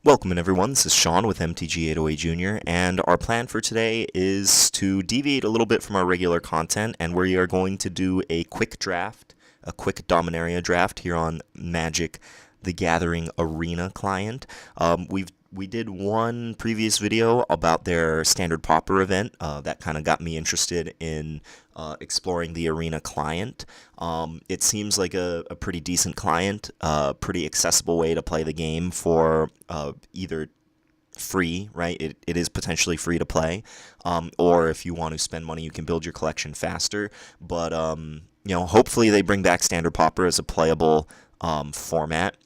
Welcome in everyone, this is Sean with MTGA Jr. and our plan for today is to deviate a little bit from our regular content, and we are going to do a quick draft, a quick Dominaria draft here on Magic the Gathering Arena client. We did one previous video about their standard popper event that kind of got me interested in exploring the arena client. It seems like a pretty decent client, pretty accessible way to play the game for either free, right? It is potentially free to play, or if you want to spend money, you can build your collection faster. But hopefully they bring back standard popper as a playable format.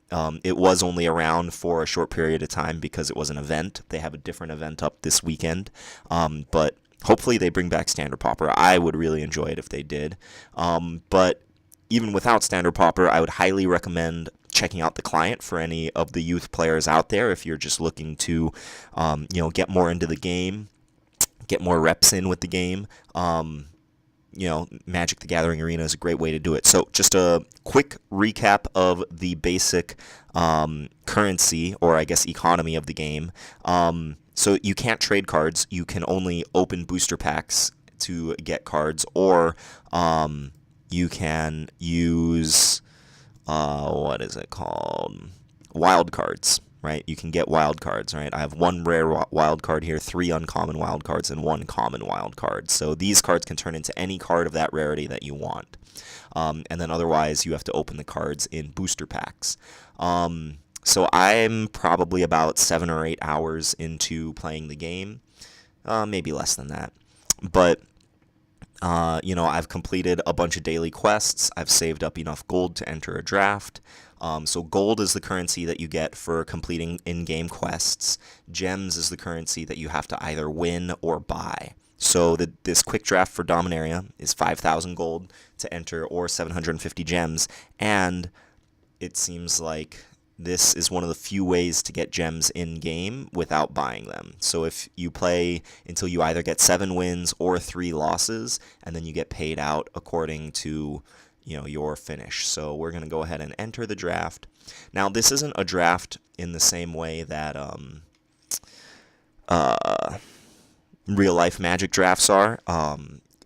It was only around for a short period of time because it was an event. They have a different event up this weekend, but hopefully they bring back standard popper. I would really enjoy it if they did. But even without standard popper, I would highly recommend checking out the client for any of the youth players out there if you're just looking to get more into the game, get more reps in with the game. Magic the Gathering Arena is a great way to do it. So just a quick recap of the basic currency, or I guess economy of the game. So you can't trade cards. You can only open booster packs to get cards, or you can use, what is it called? Wild cards. Right, you can get wild cards, right? I have one rare wild card here, 3 uncommon wild cards, and 1 common wild card. So these cards can turn into any card of that rarity that you want. And then otherwise, you have to open the cards in booster packs. So I'm probably about 7 or 8 hours into playing the game, maybe less than that. But I've completed a bunch of daily quests. I've saved up enough gold to enter a draft. So gold is the currency that you get for completing in-game quests. Gems is the currency that you have to either win or buy. So this quick draft for Dominaria is 5,000 gold to enter, or 750 gems, and it seems like this is one of the few ways to get gems in-game without buying them. So if you play until you either get 7 wins or 3 losses, and then you get paid out according to your finish. So we're going to go ahead and enter the draft. Now, this isn't a draft in the same way that real-life Magic drafts are.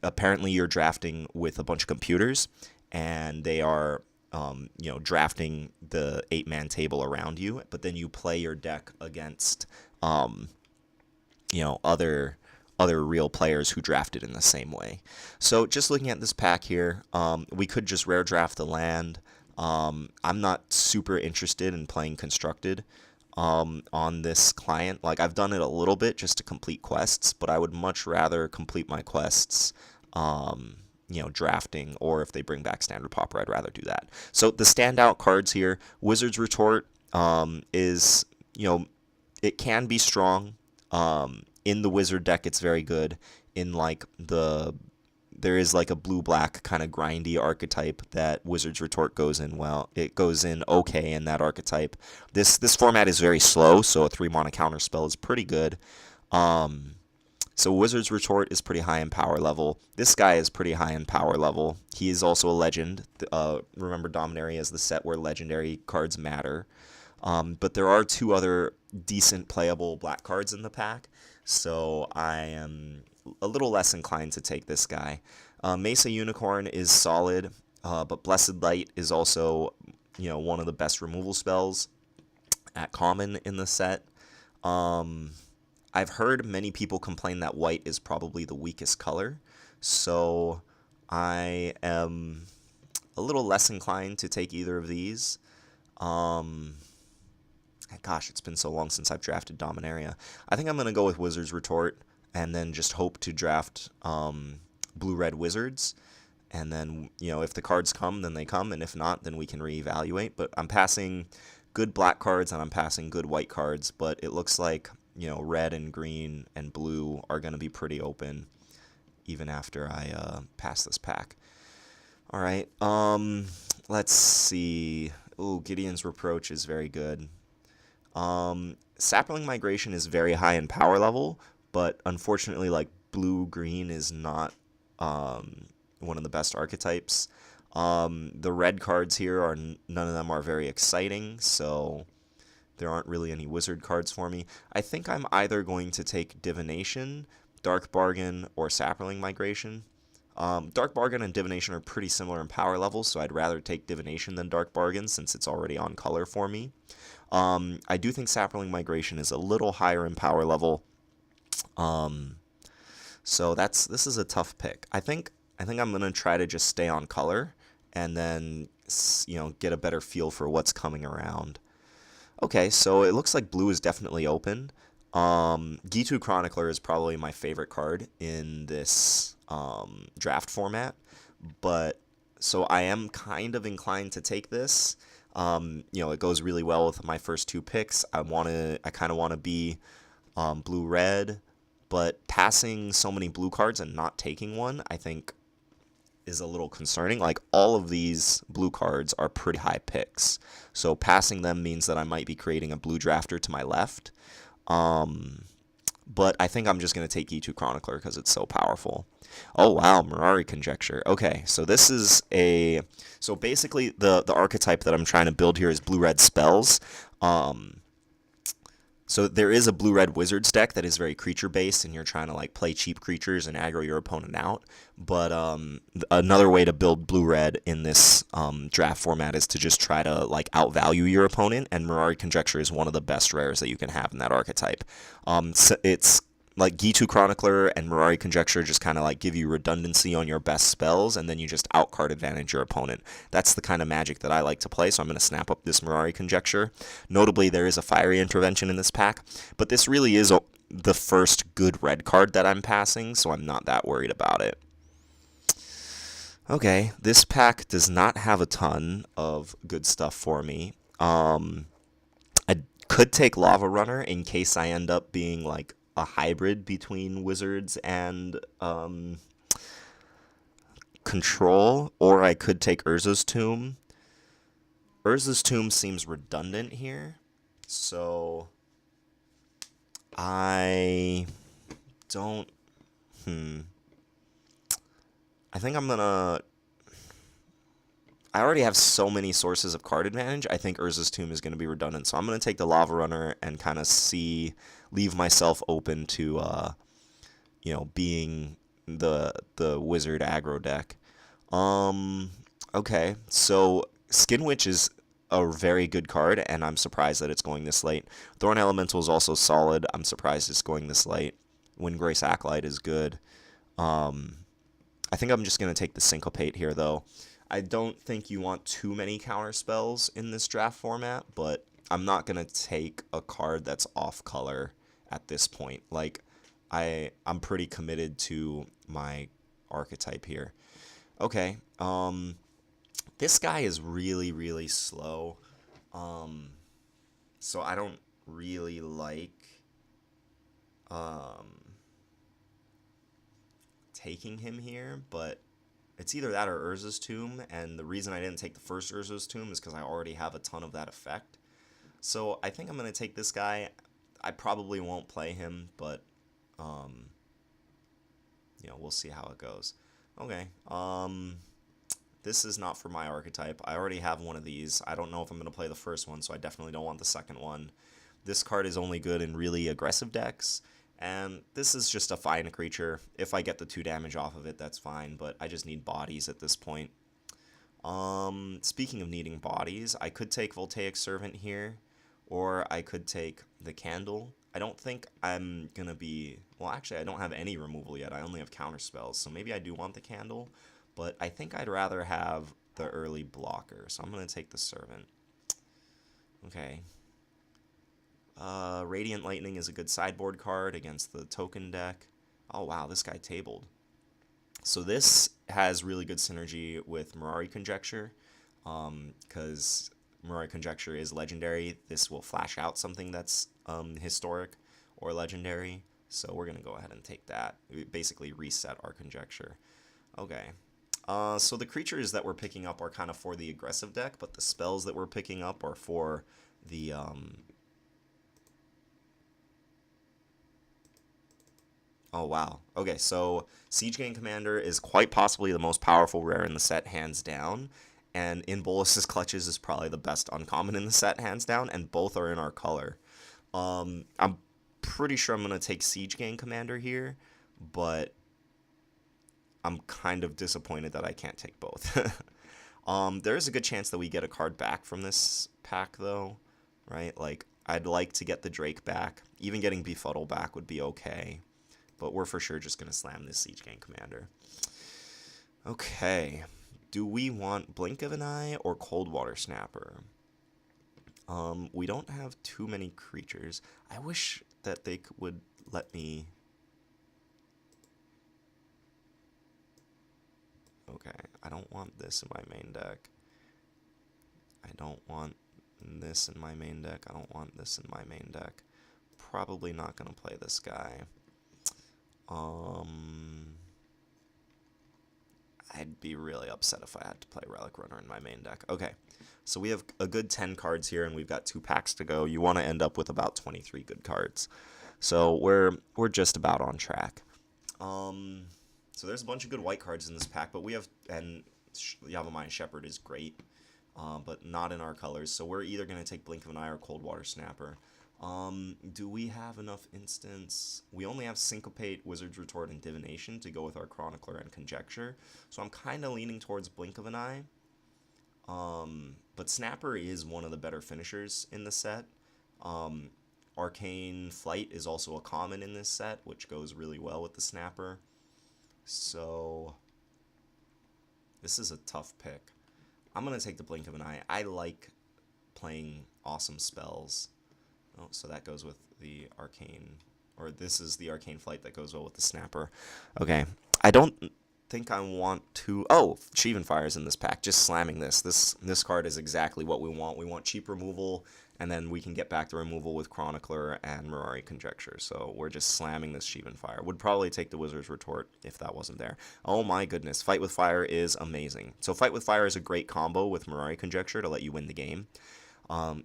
Apparently, you're drafting with a bunch of computers, and they are drafting the 8-man table around you, but then you play your deck against, other real players who drafted in the same way. So just looking at this pack here, we could just rare draft the land. I'm not super interested in playing constructed on this client. Like, I've done it a little bit just to complete quests, but I would much rather complete my quests drafting, or if they bring back standard popper, I'd rather do that. So the standout cards here, Wizard's Retort is, it can be strong. In the Wizard deck, it's very good. In there is like a blue-black kind of grindy archetype that Wizard's Retort goes in well. It goes in okay in that archetype. This format is very slow, so a 3-mana counter spell is pretty good. So Wizard's Retort is pretty high in power level. This guy is pretty high in power level. He is also a legend. Remember, Dominaria is the set where legendary cards matter. But there are 2 other decent playable black cards in the pack, so I am a little less inclined to take this guy. Mesa Unicorn is solid, but Blessed Light is also, one of the best removal spells at common in the set. I've heard many people complain that white is probably the weakest color, so I am a little less inclined to take either of these. Gosh, it's been so long since I've drafted Dominaria. I think I'm going to go with Wizard's Retort, and then just hope to draft blue-red Wizards. And then, if the cards come, then they come, and if not, then we can reevaluate. But I'm passing good black cards, and I'm passing good white cards, but it looks like, red and green and blue are going to be pretty open, even after I pass this pack. All right, let's see. Ooh, Gideon's Reproach is very good. Sapling Migration is very high in power level, but unfortunately, like, blue-green is not one of the best archetypes. The red cards here none of them are very exciting, so there aren't really any wizard cards for me. I think I'm either going to take Divination, Dark Bargain, or Sapperling Migration. Dark Bargain and Divination are pretty similar in power levels, so I'd rather take Divination than Dark Bargain since it's already on color for me. I do think Sapperling Migration is a little higher in power level. So this is a tough pick. I think I'm gonna try to just stay on color and then get a better feel for what's coming around. Okay, so it looks like blue is definitely open. Gitu Chronicler is probably my favorite card in this draft format, but so I am kind of inclined to take this. It goes really well with my first two picks. I kind of want to be blue-red, but passing so many blue cards and not taking one, I think, is a little concerning. Like, all of these blue cards are pretty high picks, so passing them means that I might be creating a blue drafter to my left. But I think I'm just going to take E2 Chronicler because it's so powerful. Oh, wow, Mirari Conjecture. Okay, so this is so basically the archetype that I'm trying to build here is blue-red spells. So there is a blue-red wizards deck that is very creature-based, and you're trying to like play cheap creatures and aggro your opponent out. But another way to build blue-red in this draft format is to just try to like outvalue your opponent, and Mirari Conjecture is one of the best rares that you can have in that archetype. So it's like Gitu Chronicler and Mirari Conjecture just kind of like give you redundancy on your best spells, and then you just outcard advantage your opponent. That's the kind of magic that I like to play, so I'm going to snap up this Mirari Conjecture. Notably, there is a Fiery Intervention in this pack, but this really is the first good red card that I'm passing, so I'm not that worried about it. Okay, this pack does not have a ton of good stuff for me. I could take Lava Runner in case I end up being like a hybrid between wizards and control, or I could take Urza's Tomb. Urza's Tomb seems redundant here, so I don't. I think I'm gonna. I already have so many sources of card advantage. I think Urza's Tomb is going to be redundant, so I'm going to take the Lava Runner and kind of leave myself open to, being the wizard aggro deck. Okay, so Skin Witch is a very good card, and I'm surprised that it's going this late. Thorn Elemental is also solid. I'm surprised it's going this late. Windgrace Acolyte is good. I think I'm just going to take the Syncopate here, though. I don't think you want too many counter spells in this draft format, but I'm not going to take a card that's off color at this point. Like, I'm pretty committed to my archetype here. Okay, this guy is really, really slow, so I don't really like taking him here, but it's either that or Urza's Tomb, and the reason I didn't take the first Urza's Tomb is because I already have a ton of that effect. So I think I'm going to take this guy. I probably won't play him, but, we'll see how it goes. Okay, this is not for my archetype. I already have one of these. I don't know if I'm going to play the first one, so I definitely don't want the second one. This card is only good in really aggressive decks, and this is just a fine creature. If I get the 2 damage off of it, that's fine, but I just need bodies at this point. Speaking of needing bodies, I could take Voltaic Servant here, or I could take the Candle. I don't think I'm going to be... Well, actually, I don't have any removal yet. I only have counter spells, so maybe I do want the Candle, but I think I'd rather have the early blocker, so I'm going to take the Servant. Okay. Radiant Lightning is a good sideboard card against the token deck. Oh, wow, this guy tabled. So this has really good synergy with Mirari Conjecture, because Mirari Conjecture is legendary. This will flash out something that's historic or legendary, so we're going to go ahead and take that. We basically reset our Conjecture. Okay. So the creatures that we're picking up are kind of for the aggressive deck, but the spells that we're picking up are for the... Oh, wow. Okay, so Siege Gang Commander is quite possibly the most powerful rare in the set, hands down. and In Bolus's Clutches is probably the best uncommon in the set, hands down, and both are in our color. I'm pretty sure I'm going to take Siege Gang Commander here, but I'm kind of disappointed that I can't take both. There is a good chance that we get a card back from this pack, though, right? Like, I'd like to get the Drake back. Even getting Befuddle back would be okay, but we're for sure just going to slam this Siege Gang Commander. Okay, do we want Blink of an Eye or Coldwater Snapper? We don't have too many creatures. I wish that they would let me... Okay, I don't want this in my main deck. I don't want this in my main deck. I don't want this in my main deck. Probably not going to play this guy. I'd be really upset if I had to play Relic Runner in my main deck. Okay, so we have a good 10 cards here, and we've got 2 packs to go. You want to end up with about 23 good cards. So we're just about on track. So there's a bunch of good white cards in this pack, but we have, and Yavimaya Shepherd is great, but not in our colors. So we're either going to take Blink of an Eye or Coldwater Snapper. Do we have enough instants? We only have Syncopate, Wizard's Retort, and Divination to go with our Chronicler and Conjecture. So I'm kind of leaning towards Blink of an Eye. But Snapper is one of the better finishers in the set. Arcane Flight is also a common in this set, which goes really well with the Snapper. So this is a tough pick. I'm going to take the Blink of an Eye. I like playing awesome spells. Oh, so that goes with the Arcane, or this is the Arcane Flight that goes well with the Snapper. Okay, I don't think I want to... Oh, Sheevan Fire is in this pack. Just slamming this. This card is exactly what we want. We want cheap removal, and then we can get back the removal with Chronicler and Mirari Conjecture. So we're just slamming this Sheevan Fire. Would probably take the Wizard's Retort if that wasn't there. Oh my goodness, Fight with Fire is amazing. So Fight with Fire is a great combo with Mirari Conjecture to let you win the game.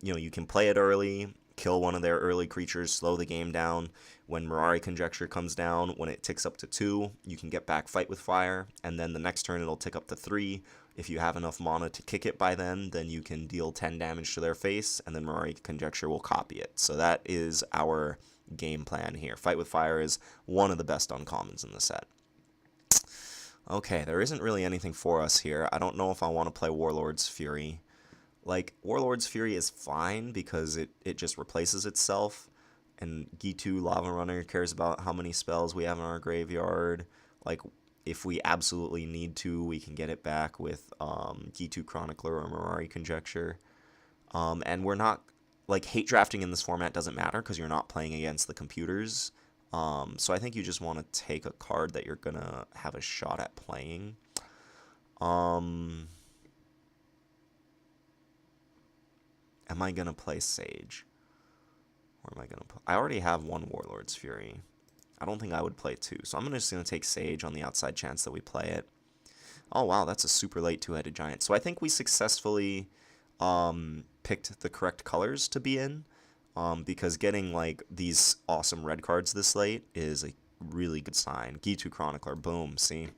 You can play it early, kill one of their early creatures, slow the game down. When Mirari Conjecture comes down, when it ticks up to 2, you can get back Fight with Fire, and then the next turn it'll tick up to 3. If you have enough mana to kick it by then you can deal 10 damage to their face, and then Mirari Conjecture will copy it. So that is our game plan here. Fight with Fire is one of the best uncommons in the set. Okay, there isn't really anything for us here. I don't know if I want to play Warlord's Fury. Like, Warlord's Fury is fine because it just replaces itself, and Gitu Lava Runner cares about how many spells we have in our graveyard. Like, if we absolutely need to, we can get it back with Gitu Chronicler or Mirari Conjecture. And we're not... Like, hate drafting in this format doesn't matter because you're not playing against the computers. So I think you just want to take a card that you're going to have a shot at playing. Am I going to play Sage? Or am I going to play... I already have one Warlord's Fury. I don't think I would play 2. So I'm just going to take Sage on the outside chance that we play it. Oh, wow, that's a super late 2-headed giant. So I think we successfully picked the correct colors to be in. Because getting, like, these awesome red cards this late is a really good sign. Gitu Chronicler, boom, see?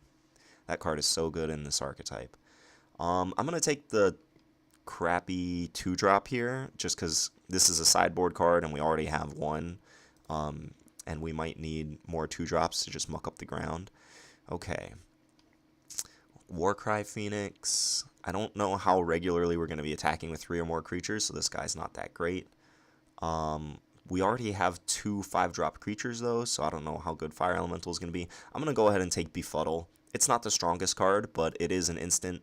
That card is so good in this archetype. I'm going to take the crappy 2-drop here, just because this is a sideboard card and we already have one, and we might need more 2-drops to just muck up the ground. Okay. Warcry Phoenix. I don't know how regularly we're going to be attacking with 3 or more creatures, so this guy's not that great. We already have 2 5-drop creatures, though, so I don't know how good Fire Elemental is going to be. I'm going to go ahead and take Befuddle. It's not the strongest card, but it is an instant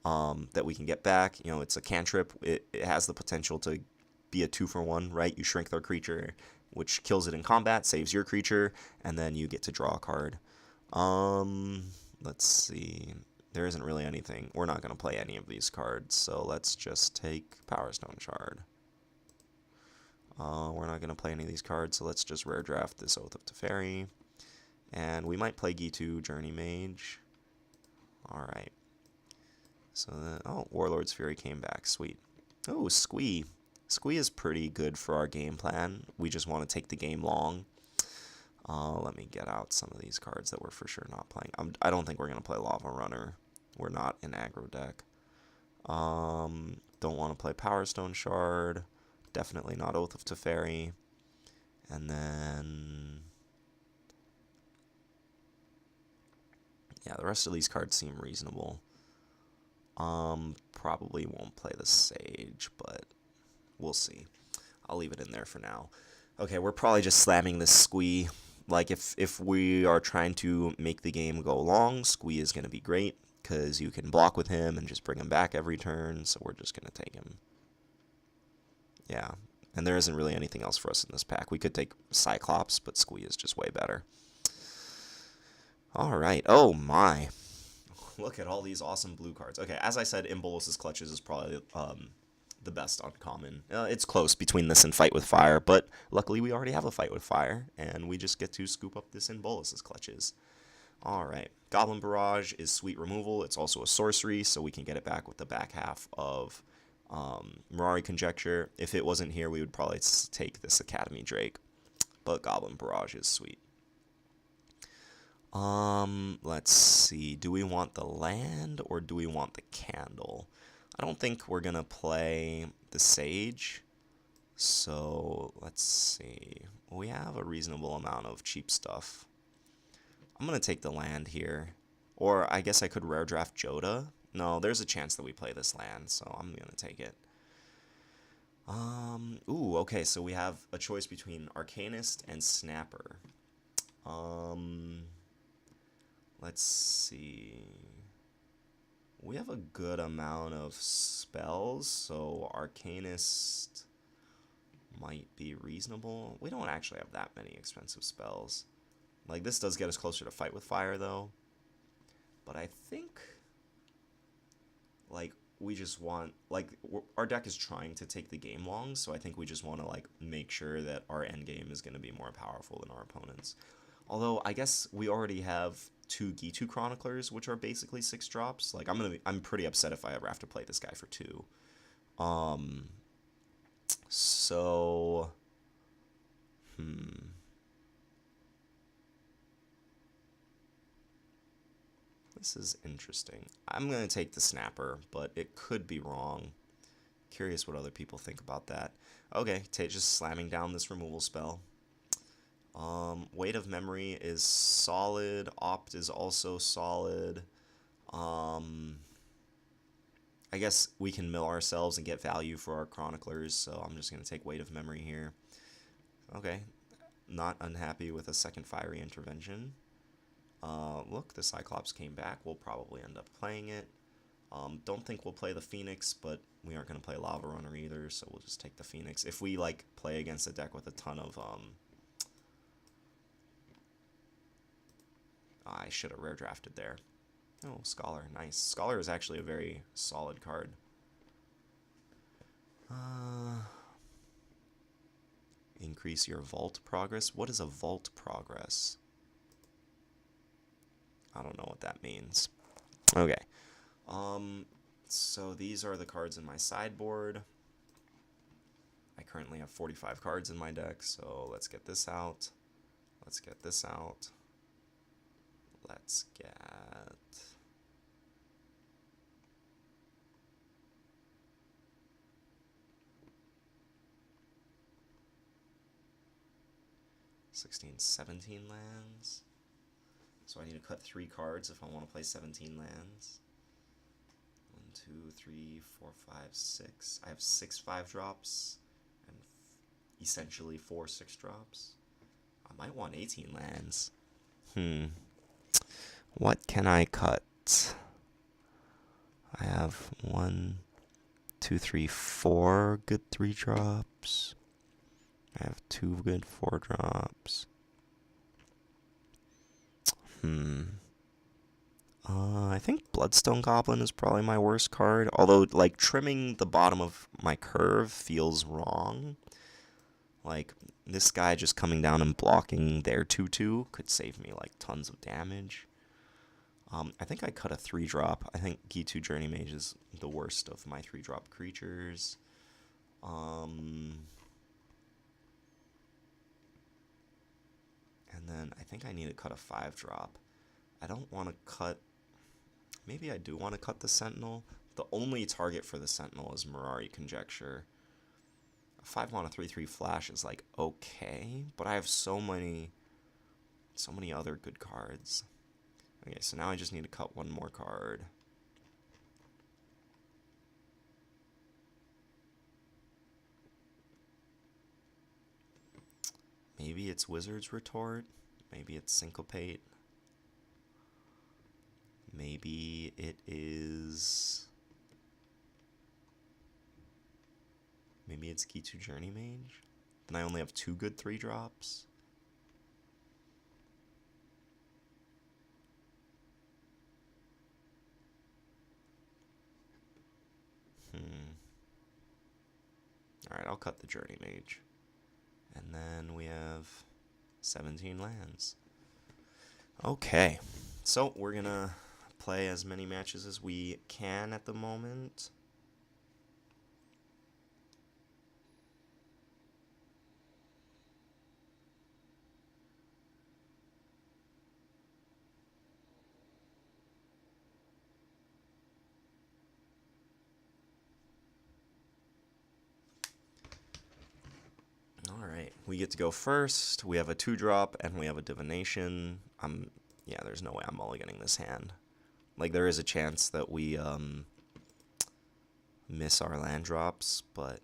that we can get back. You know, it's a cantrip. It has the potential to be a 2-for-1, right? You shrink their creature, which kills it in combat, saves your creature, and then you get to draw a card. Let's see. There isn't really anything. We're not going to play any of these cards, so let's just take Power Stone Shard. We're not going to play any of these cards, so let's just rare draft this Oath of Teferi. And we might play Gitu Journey Mage. Alright. So, oh, Warlord's Fury came back. Sweet. Oh, Squee. Squee is pretty good for our game plan. We just want to take the game long. Let me get out some of these cards that we're for sure not playing. I don't think we're going to play Lava Runner. We're not an aggro deck. Don't want to play Power Stone Shard. Definitely not Oath of Teferi. And then, yeah, the rest of these cards seem reasonable. Probably won't play the Sage, but we'll see. I'll leave it in there for now. Okay, we're probably just slamming this Squee. Like, if we are trying to make the game go long, Squee is going to be great, because you can block with him and just bring him back every turn, so we're just going to take him. Yeah, and there isn't really anything else for us in this pack. We could take Cyclops, but Squee is just way better. Alright, oh my. Look at all these awesome blue cards. Okay, as I said, Imbolus's Clutches is probably the best uncommon. It's close between this and Fight with Fire, but luckily we already have a Fight with Fire, and we just get to scoop up this Imbolus's Clutches. Alright, Goblin Barrage is sweet removal. It's also a sorcery, so we can get it back with the back half of Mirari Conjecture. If it wasn't here, we would probably take this Academy Drake, but Goblin Barrage is sweet. Let's see. Do we want the land or do we want the candle? I don't think we're gonna play the Sage. So let's see. We have a reasonable amount of cheap stuff. I'm gonna take the land here. Or I guess I could rare draft Joda. No, there's a chance that we play this land, so I'm gonna take it. Ooh, okay, so we have a choice between Arcanist and Snapper. Let's see. We have a good amount of spells, so Arcanist might be reasonable. We don't actually have that many expensive spells. Like, this does get us closer to Fight with Fire, though. But I think, like, we just want, like, our deck is trying to take the game long, so I think we just want to, like, make sure that our end game is going to be more powerful than our opponents. Although, I guess we already have 2 Gitu Chroniclers, which are basically 6 drops. Like, I'm pretty upset if I ever have to play this guy for 2. So, this is interesting. I'm going to take the Snapper, but it could be wrong. Curious what other people think about that. Okay, just slamming down this removal spell. Weight of Memory is solid. Opt is also solid. I guess we can mill ourselves and get value for our Chroniclers, so I'm just going to take Weight of Memory here. Okay, not unhappy with a second Fiery Intervention. Look, the Cyclops came back. We'll probably end up playing it. Don't think we'll play the Phoenix, but we aren't going to play Lava Runner either, so we'll just take the Phoenix. If we, like, play against a deck with a ton of, I should have rare drafted there. Oh, Scholar, nice. Scholar is actually a very solid card. Increase your vault progress. What is a vault progress? I don't know what that means. Okay. So these are the cards in my sideboard. I currently have 45 cards in my deck, so let's get this out. Let's get this out. Let's get... $16, 17 lands. So I need to cut 3 cards if I want to play 17 lands. 1, 2, 3, 4, 5, 6. I have 6 5-drops and essentially 4 6-drops. I might want 18 lands. What can I cut? I have 1, 2, 3, 4 good 3-drops. I have 2 good 4-drops. I think Bloodstone Goblin is probably my worst card. Although, like, trimming the bottom of my curve feels wrong. Like, this guy just coming down and blocking their 2/2 could save me, like, tons of damage. I think I cut a 3-drop. I think Gitu Journey Mage is the worst of my 3-drop creatures. And then I think I need to cut a 5-drop. I don't want to cut... Maybe I do want to cut the Sentinel, The only target for the Sentinel is Mirari Conjecture. A 5-mana 3/3 flash is like okay, but I have so many other good cards. Okay, so now I just need to cut one more card. Maybe it's Wizard's Retort. Maybe it's Syncopate. Maybe it is... Maybe it's Gitu Journey Mage. Then I only have 2 good 3-drops. Alright, I'll cut the Journey Mage. And then we have 17 lands. Okay, so we're gonna play as many matches as we can at the moment. Alright, we get to go first. We have a 2-drop and we have a Divination. Yeah, there's no way I'm mulliganing this hand. Like, there is a chance that we miss our land drops, but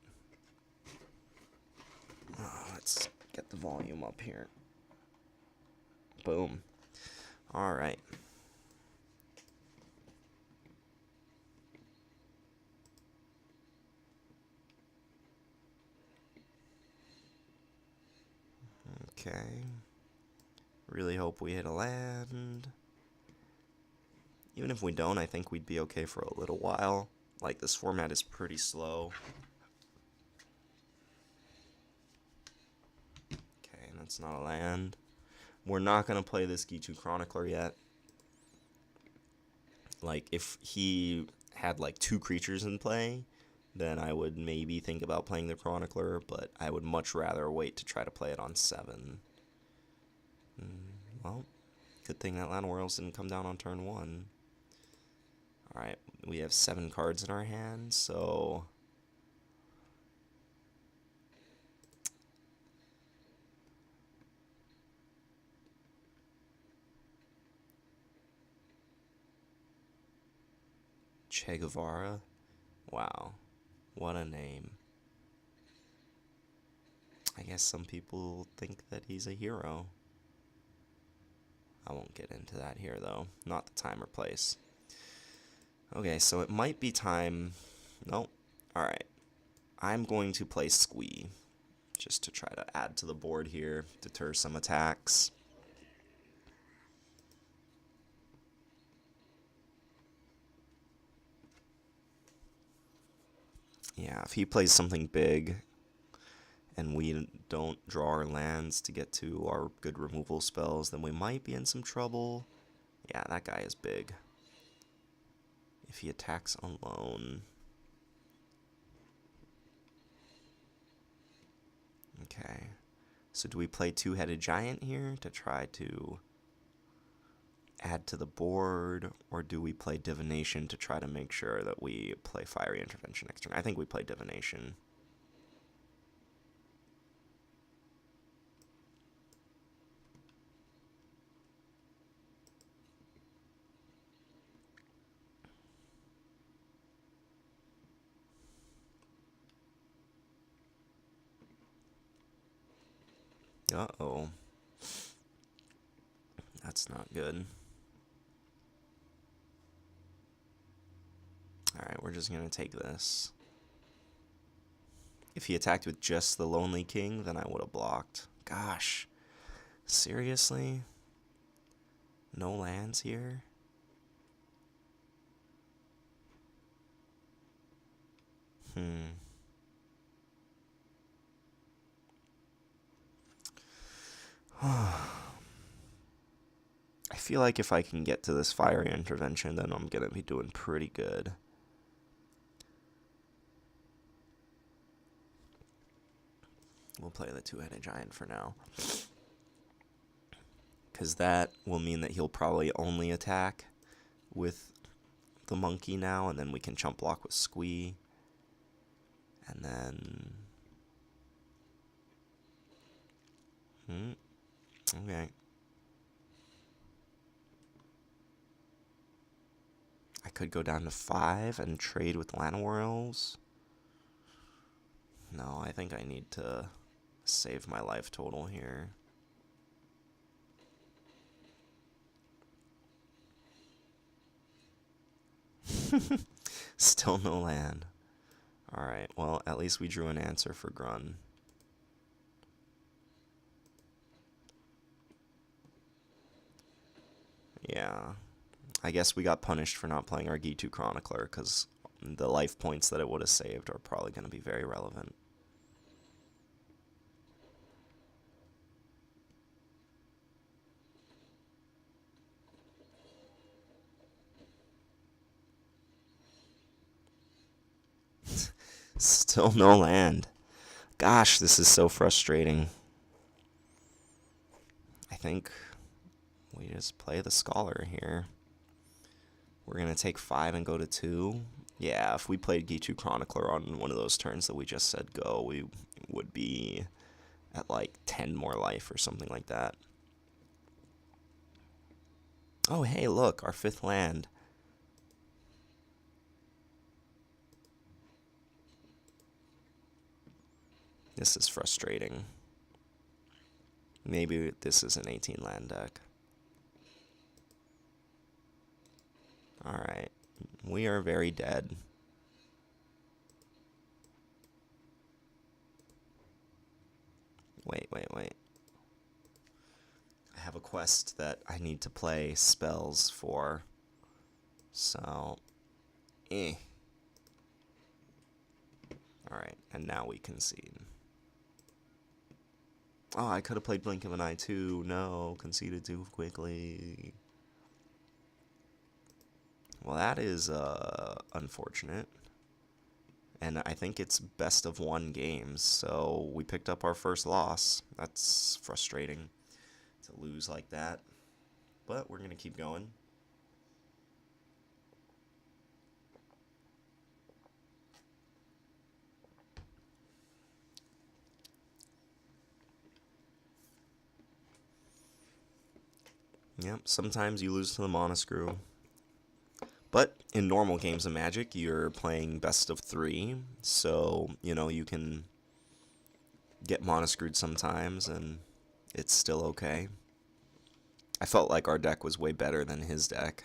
let's get the volume up here. Boom. Alright. Okay. Really hope we hit a land. Even if we don't, I think we'd be okay for a little while. Like, this format is pretty slow. Okay, that's not a land. We're not going to play this Gitu Chronicler yet. Like, if he had, like, 2 creatures in play, then I would maybe think about playing the Chronicler, but I would much rather wait to try to play it on 7. Well, good thing that Land Worlds didn't come down on turn 1. Alright, we have 7 cards in our hand, so... Che Guevara? Wow, what a name. I guess some people think that he's a hero. I won't get into that here, though. Not the time or place. Okay, so it might be time... Nope. Alright. I'm going to play Squee, just to try to add to the board here, deter some attacks. Yeah, if he plays something big, and we don't draw our lands to get to our good removal spells, then we might be in some trouble. Yeah, that guy is big. If he attacks alone... Okay. So do we play Two-Headed Giant here to try to add to the board, or do we play Divination to try to make sure that we play Fiery Intervention next turn? I think we play Divination. Uh-oh. That's not good. Alright, we're just going to take this. If he attacked with just the Lonely King, then I would have blocked. Gosh. Seriously? No lands here? I feel like if I can get to this Fiery Intervention, then I'm going to be doing pretty good. We'll play the Two-Headed Giant for now. Because that will mean that he'll probably only attack with the monkey now, and then we can chump block with Squee. And then... Okay. I could go down to 5 and trade with Llanowar. No, I think I need to save my life total here. Still no land. Alright, well, at least we drew an answer for Grun. Yeah. I guess we got punished for not playing our G2 Chronicler, because the life points that it would have saved are probably going to be very relevant. Still no land. Gosh, this is so frustrating. I think we just play the Scholar here. We're going to take 5 and go to 2. Yeah, if we played G2 Chronicler on one of those turns that we just said go, we would be at like 10 more life or something like that. Oh, hey, look, our 5th land. This is frustrating. Maybe this is an 18 land deck. Alright. We are very dead. Wait. I have a quest that I need to play spells for. So, Alright, and now we concede. Oh, I could have played Blink of an Eye too. No, conceded too quickly. Well, that is unfortunate. And I think it's best of 1 games, so we picked up our first loss. That's frustrating to lose like that. But we're going to keep going. Yep, sometimes you lose to the Monoscrew. But in normal games of Magic, you're playing best of 3, so, you know, you can get Monoscrewed sometimes, and it's still okay. I felt like our deck was way better than his deck.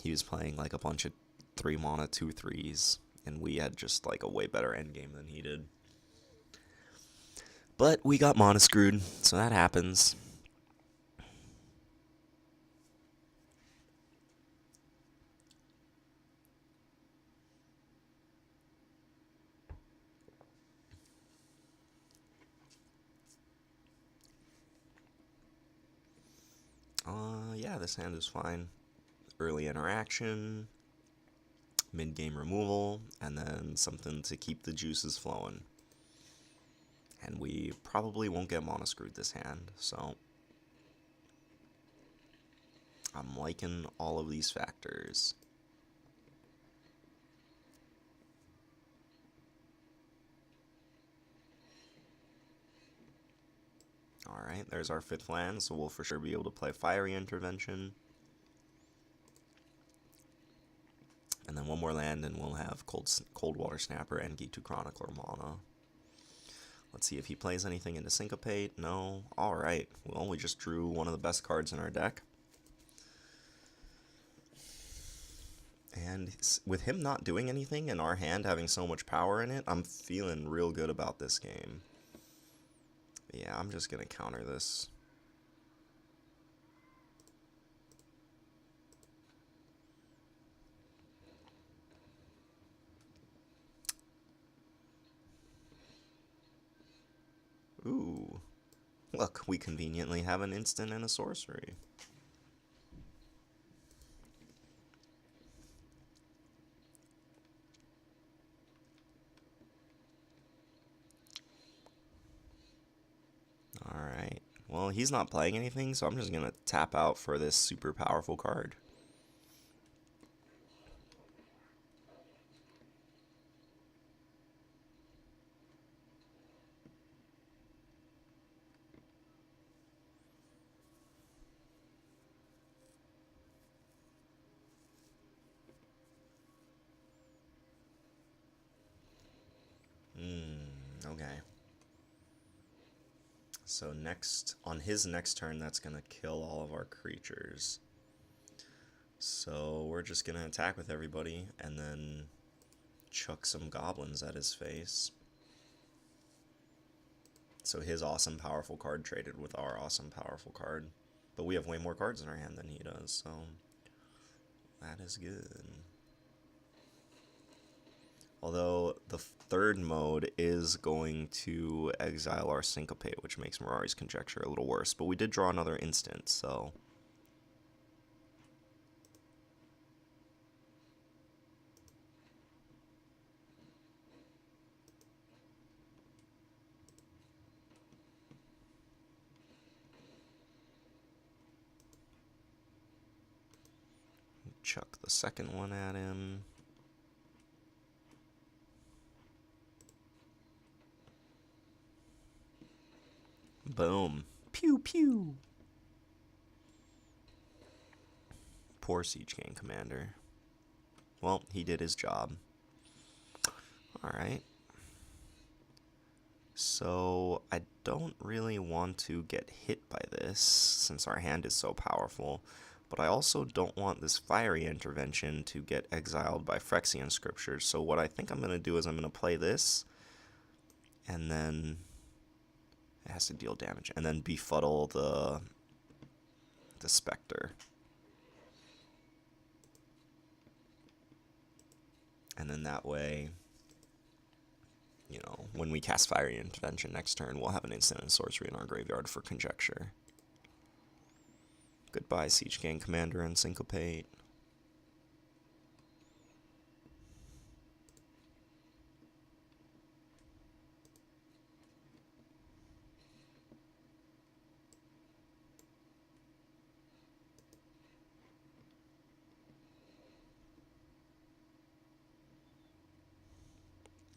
He was playing like a bunch of 3 mana 2/3s, and we had just like a way better endgame than he did. But we got Monoscrewed, so that happens. Yeah, this hand is fine. Early interaction, mid-game removal, and then something to keep the juices flowing. And we probably won't get Monoscrewed this hand, so I'm liking all of these factors. Alright, there's our 5th land, so we'll for sure be able to play Fiery Intervention. And then 1 more land, and we'll have Cold Water Snapper and G2 Chronicler mana. Let's see if he plays anything into Syncopate. No. Alright, well, we just drew one of the best cards in our deck. And with him not doing anything and our hand having so much power in it, I'm feeling real good about this game. Yeah, I'm just going to counter this. Ooh. Look, we conveniently have an instant and a sorcery. Alright. Well, he's not playing anything, so I'm just going to tap out for this super powerful card. So on his next turn, that's going to kill all of our creatures. So we're just going to attack with everybody and then chuck some goblins at his face. So his awesome powerful card traded with our awesome powerful card. But we have way more cards in our hand than he does, so that is good. Although the third mode is going to exile our Syncopate, which makes Mirari's Conjecture a little worse. But we did draw another instant, so... chuck the second one at him. Boom. Pew pew. Poor Siege Gang Commander. Well, he did his job. Alright. So, I don't really want to get hit by this, since our hand is so powerful. But I also don't want this Fiery Intervention to get exiled by Phyrexian Scriptures. So what I think I'm going to do is I'm going to play this, and then it has to deal damage, and then befuddle the Spectre. And then that way, you know, when we cast Fiery Intervention next turn, we'll have an instant and sorcery in our graveyard for Conjecture. Goodbye, Siege Gang Commander and Syncopate.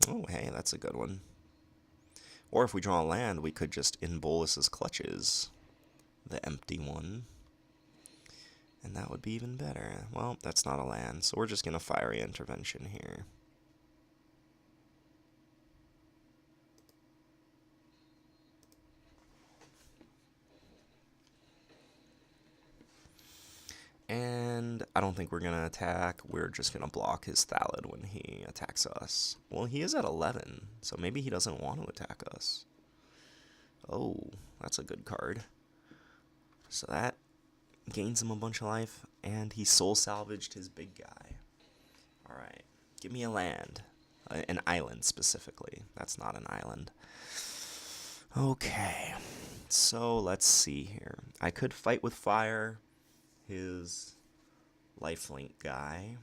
Oh, hey, that's a good one. Or if we draw a land, we could just in Bolus's Clutches, the empty one. And that would be even better. Well, that's not a land, so we're just going to Fiery Intervention here. And I don't think we're going to attack. We're just going to block his Thallid when he attacks us. Well, he is at 11, so maybe he doesn't want to attack us. Oh, that's a good card. So that gains him a bunch of life, and he soul salvaged his big guy. Alright, give me a land. An island, specifically. That's not an island. Okay, so let's see here. I could fight with fire his lifelink guy,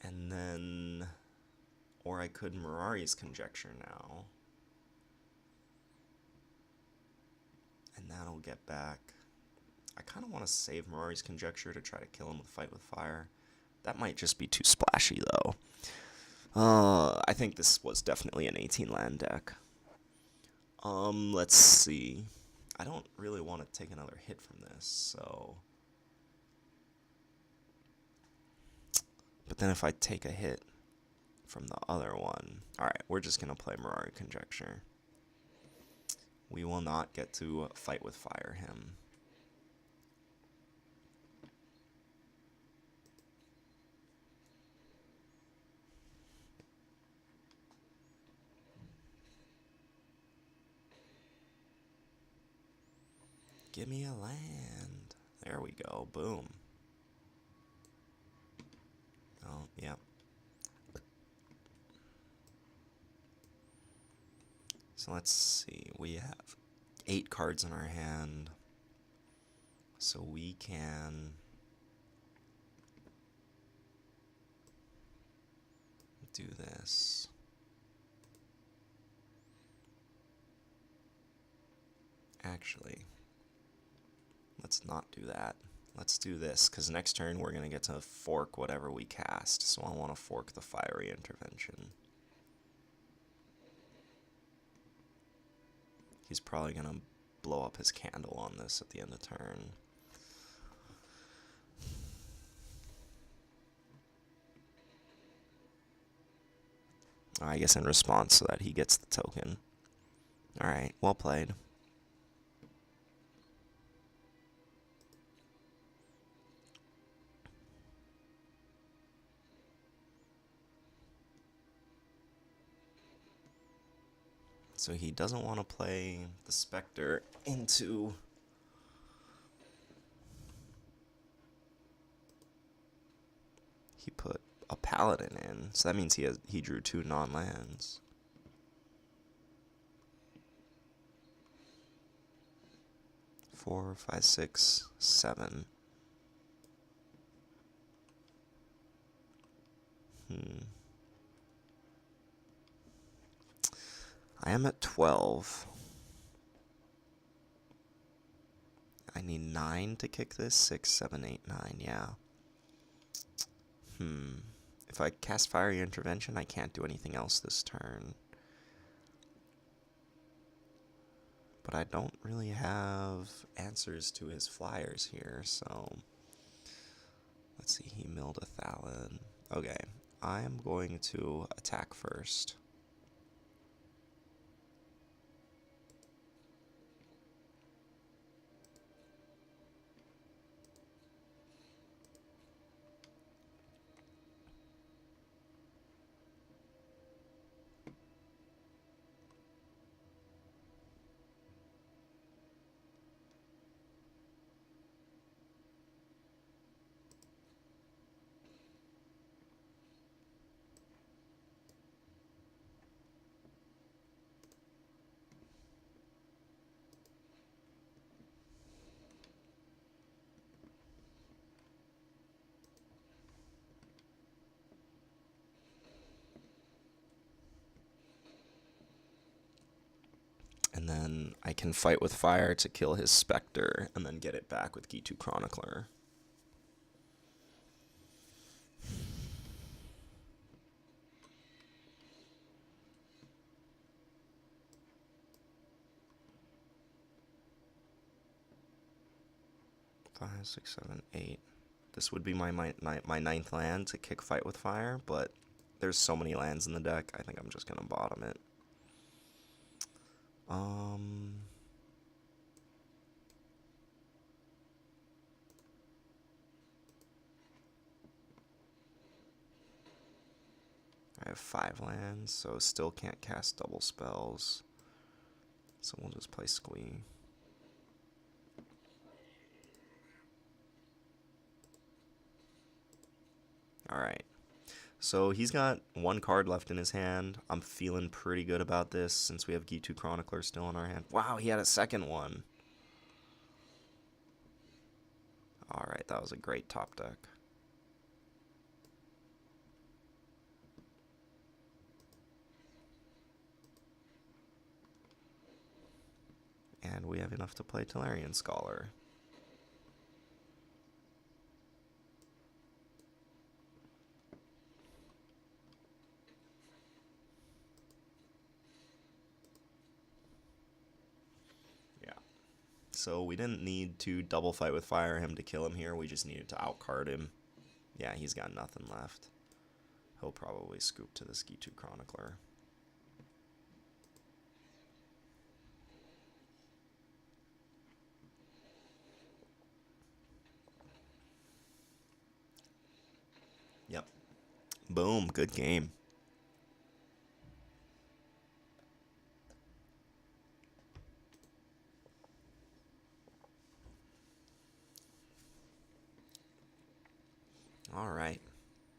and then, or I could Mirari's Conjecture now, and that'll get back. I kind of want to save Mirari's Conjecture to try to kill him with Fight with Fire. That might just be too splashy, though. I think this was definitely an 18-land deck. Let's see. I don't really want to take another hit from this, so... But then if I take a hit from the other one... Alright, we're just going to play Mirari Conjecture. We will not get to Fight with Fire him. Give me a land. There we go. Boom. Oh, yeah. So let's see. We have 8 cards in our hand. So we can do this. Actually, let's not do that. Let's do this, because next turn we're going to get to fork whatever we cast, so I want to fork the Fiery Intervention. He's probably going to blow up his candle on this at the end of turn. I guess in response so that he gets the token. Alright, well played. So he doesn't want to play the Spectre into... He put a Paladin in, so that means he drew 2 non-lands. Four, five, six, 7. I am at 12. I need 9 to kick this. 6, 7, 8, 9, yeah. If I cast Fiery Intervention, I can't do anything else this turn. But I don't really have answers to his flyers here, so... Let's see, he milled a Thallid. Okay, I am going to attack first. And then I can fight with fire to kill his Spectre, and then get it back with G2 Chronicler. Five, six, seven, 8. This would be my 9th land to kick fight with fire, but there's so many lands in the deck, I think I'm just gonna bottom it. I have 5 lands, so still can't cast double spells. So we'll just play Squee. Alright. So he's got 1 card left in his hand. I'm feeling pretty good about this since we have G2 Chronicler still in our hand. Wow, he had a second one. Alright, that was a great top deck. And we have enough to play Tolarian Scholar. Yeah. So we didn't need to double fight with fire him to kill him here. We just needed to outcard him. Yeah, he's got nothing left. He'll probably scoop to this G2 Chronicler. Yep. Boom. Good game. Alright.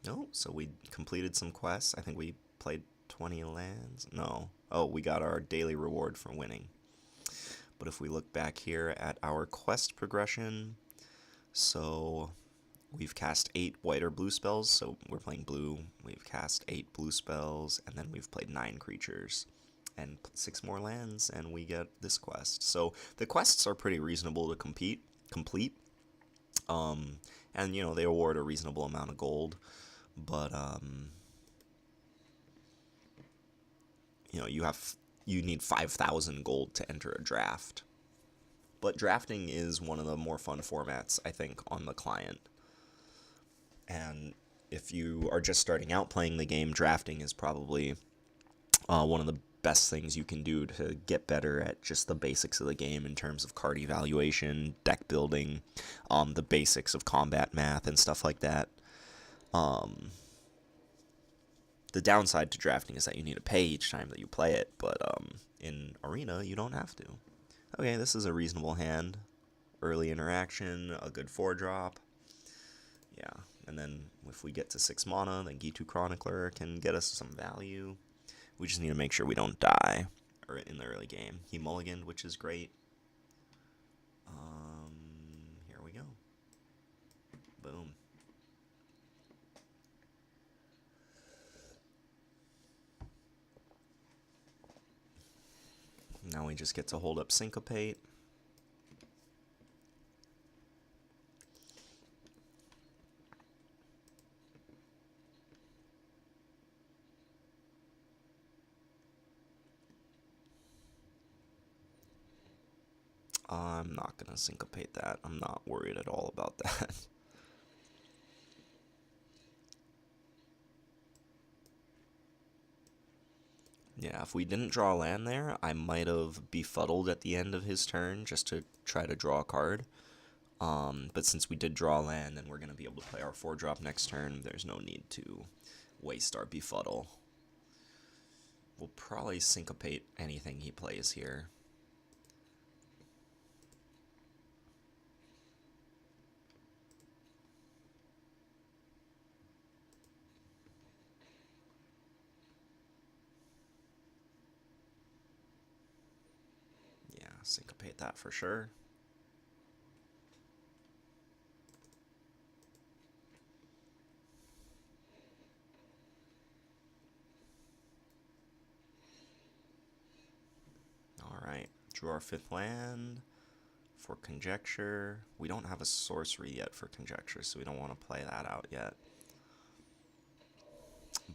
Oh, so we completed some quests. I think we played 20 lands. No. Oh, we got our daily reward for winning. But if we look back here at our quest progression, so we've cast 8 white or blue spells, so we're playing blue. We've cast 8 blue spells, and then we've played 9 creatures and 6 more lands, and we get this quest. So the quests are pretty reasonable to complete. And, you know, they award a reasonable amount of gold, but, you know, you need 5,000 gold to enter a draft. But drafting is one of the more fun formats, I think, on the client. And if you are just starting out playing the game, drafting is probably one of the best things you can do to get better at just the basics of the game in terms of card evaluation, deck building, the basics of combat math and stuff like that. The downside to drafting is that you need to pay each time that you play it, but in Arena, you don't have to. Okay, this is a reasonable hand. Early interaction, a good 4-drop. Yeah, and then if we get to 6 mana, then Gitu Chronicler can get us some value. We just need to make sure we don't die in the early game. He mulliganed, which is great. Here we go. Boom. Now we just get to hold up Syncopate. I'm not going to Syncopate that. I'm not worried at all about that. Yeah, if we didn't draw land there, I might have befuddled at the end of his turn just to try to draw a card. But since we did draw land and we're going to be able to play our 4-drop next turn, there's no need to waste our befuddle. We'll probably Syncopate anything he plays here. Yeah, Syncopate that for sure. Alright, drew our 5th land for Conjecture. We don't have a sorcery yet for Conjecture, so we don't want to play that out yet.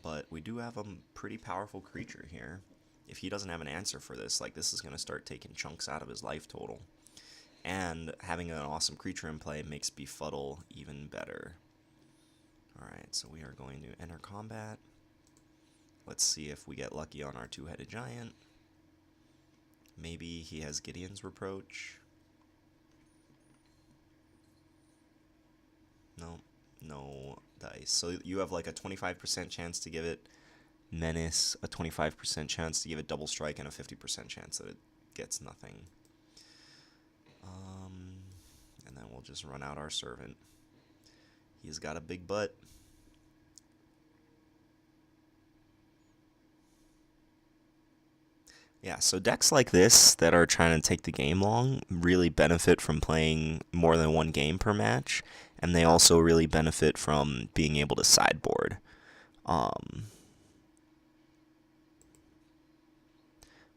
But we do have a pretty powerful creature here. If he doesn't have an answer for this, like, this is going to start taking chunks out of his life total. And having an awesome creature in play makes Befuddle even better. Alright, so we are going to enter combat. Let's see if we get lucky on our 2-headed giant. Maybe he has Gideon's Reproach. No, no dice. So you have like a 25% chance to give it Menace, a 25% chance to give it Double Strike, and a 50% chance that it gets nothing. And then we'll just run out our Servant. He's got a big butt. Yeah, so decks like this that are trying to take the game long really benefit from playing more than one game per match, and they also really benefit from being able to sideboard.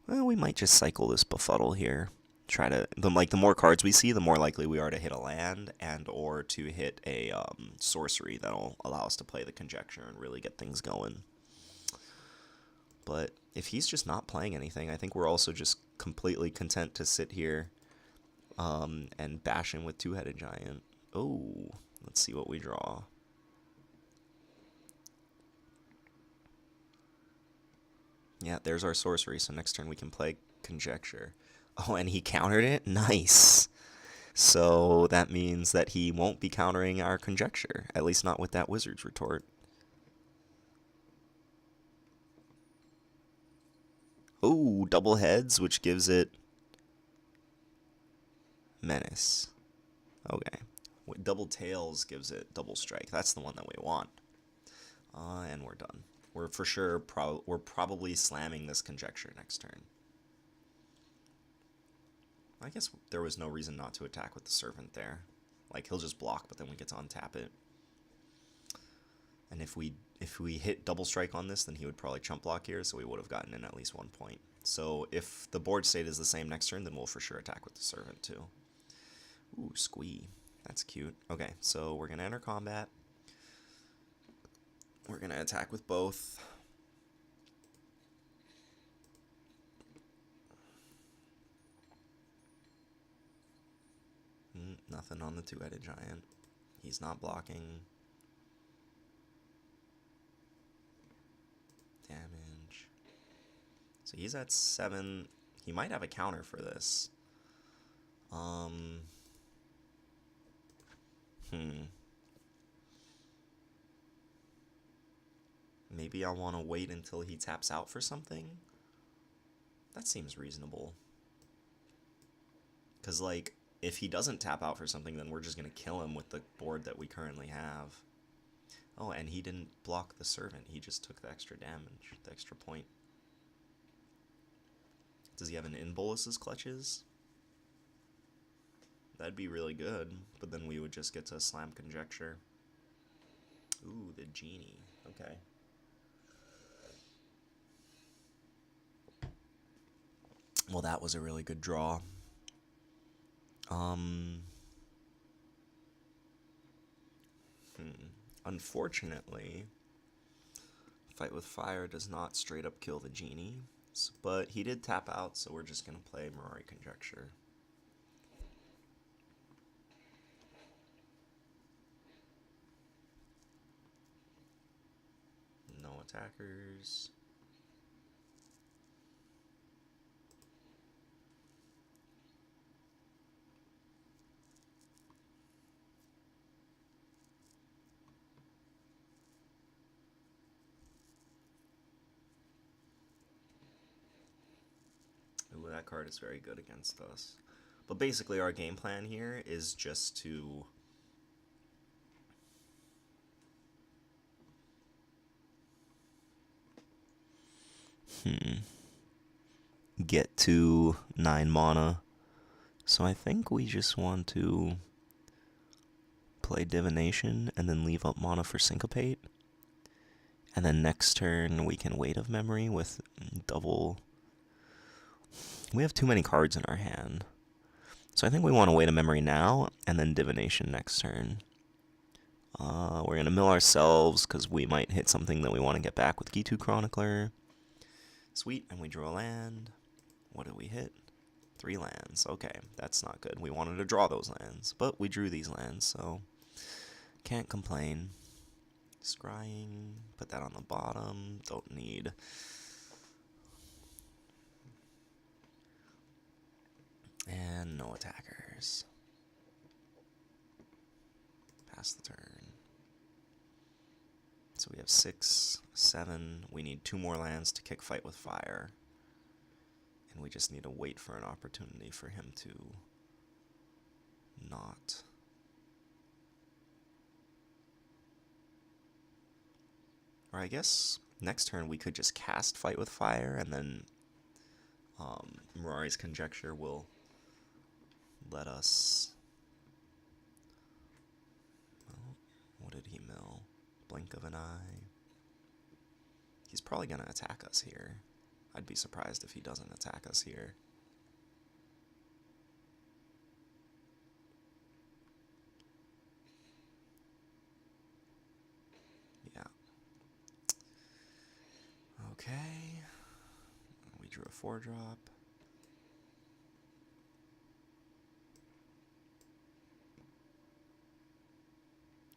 Well, we might just cycle this Befuddle here. Try to, the more cards we see, the more likely we are to hit a land and or to hit a sorcery that'll allow us to play the Conjecture and really get things going. But if he's just not playing anything, I think we're also just completely content to sit here and bash him with 2-headed giant. Oh, let's see what we draw. Yeah, there's our sorcery, so next turn we can play Conjecture. Oh, and he countered it? Nice! So that means that he won't be countering our Conjecture, at least not with that Wizard's Retort. Oh, double heads, which gives it Menace. Okay. Double tails gives it Double Strike. That's the one that we want. And we're done. We're for sure, we're probably slamming this Conjecture next turn. I guess there was no reason not to attack with the Servant there. Like, he'll just block, but then we get to untap it. And if we hit Double Strike on this, then he would probably chump block here, so we would have gotten in at least 1 point. So if the board state is the same next turn, then we'll for sure attack with the Servant too. Ooh, Squee. That's cute. Okay, so we're going to enter combat. We're going to attack with both. Nothing on the 2-headed giant. He's not blocking. Damage. So he's at 7. He might have a counter for this. Maybe I want to wait until he taps out for something? That seems reasonable. Because, like, if he doesn't tap out for something, then we're just going to kill him with the board that we currently have. Oh, and he didn't block the servant. He just took the extra damage, the extra point. Does he have an in bolus's clutches? That'd be really good, but then we would just get to slam conjecture. Ooh, the genie. Okay. Well, that was a really good draw. Unfortunately, Fight with Fire does not straight up kill the genie, but he did tap out, so we're just going to play Mirari Conjecture. No attackers. Ooh, that card is very good against us. But basically our game plan here is just to get to 9 mana. So I think we just want to play Divination and then leave up mana for Syncopate. And then next turn we can Weight of Memory with double. We have too many cards in our hand. So I think we want to Weight of Memory now and then Divination next turn. We're going to mill ourselves because we might hit something that we want to get back with Gitu Chronicler. Sweet, and we draw a land. What did we hit? 3 lands. Okay, that's not good. We wanted to draw those lands, but we drew these lands, so can't complain. Scrying, put that on the bottom. Don't need. And no attackers. Pass the turn. So we have 6, 7. We need 2 more lands to kick Fight with Fire. And we just need to wait for an opportunity for him to not. Or I guess next turn we could just cast Fight with Fire, and then Mirari's Conjecture will let us. Well, what did he mill? Blink of an eye. He's probably going to attack us here. I'd be surprised if he doesn't attack us here. Yeah. Okay. We drew a 4-drop.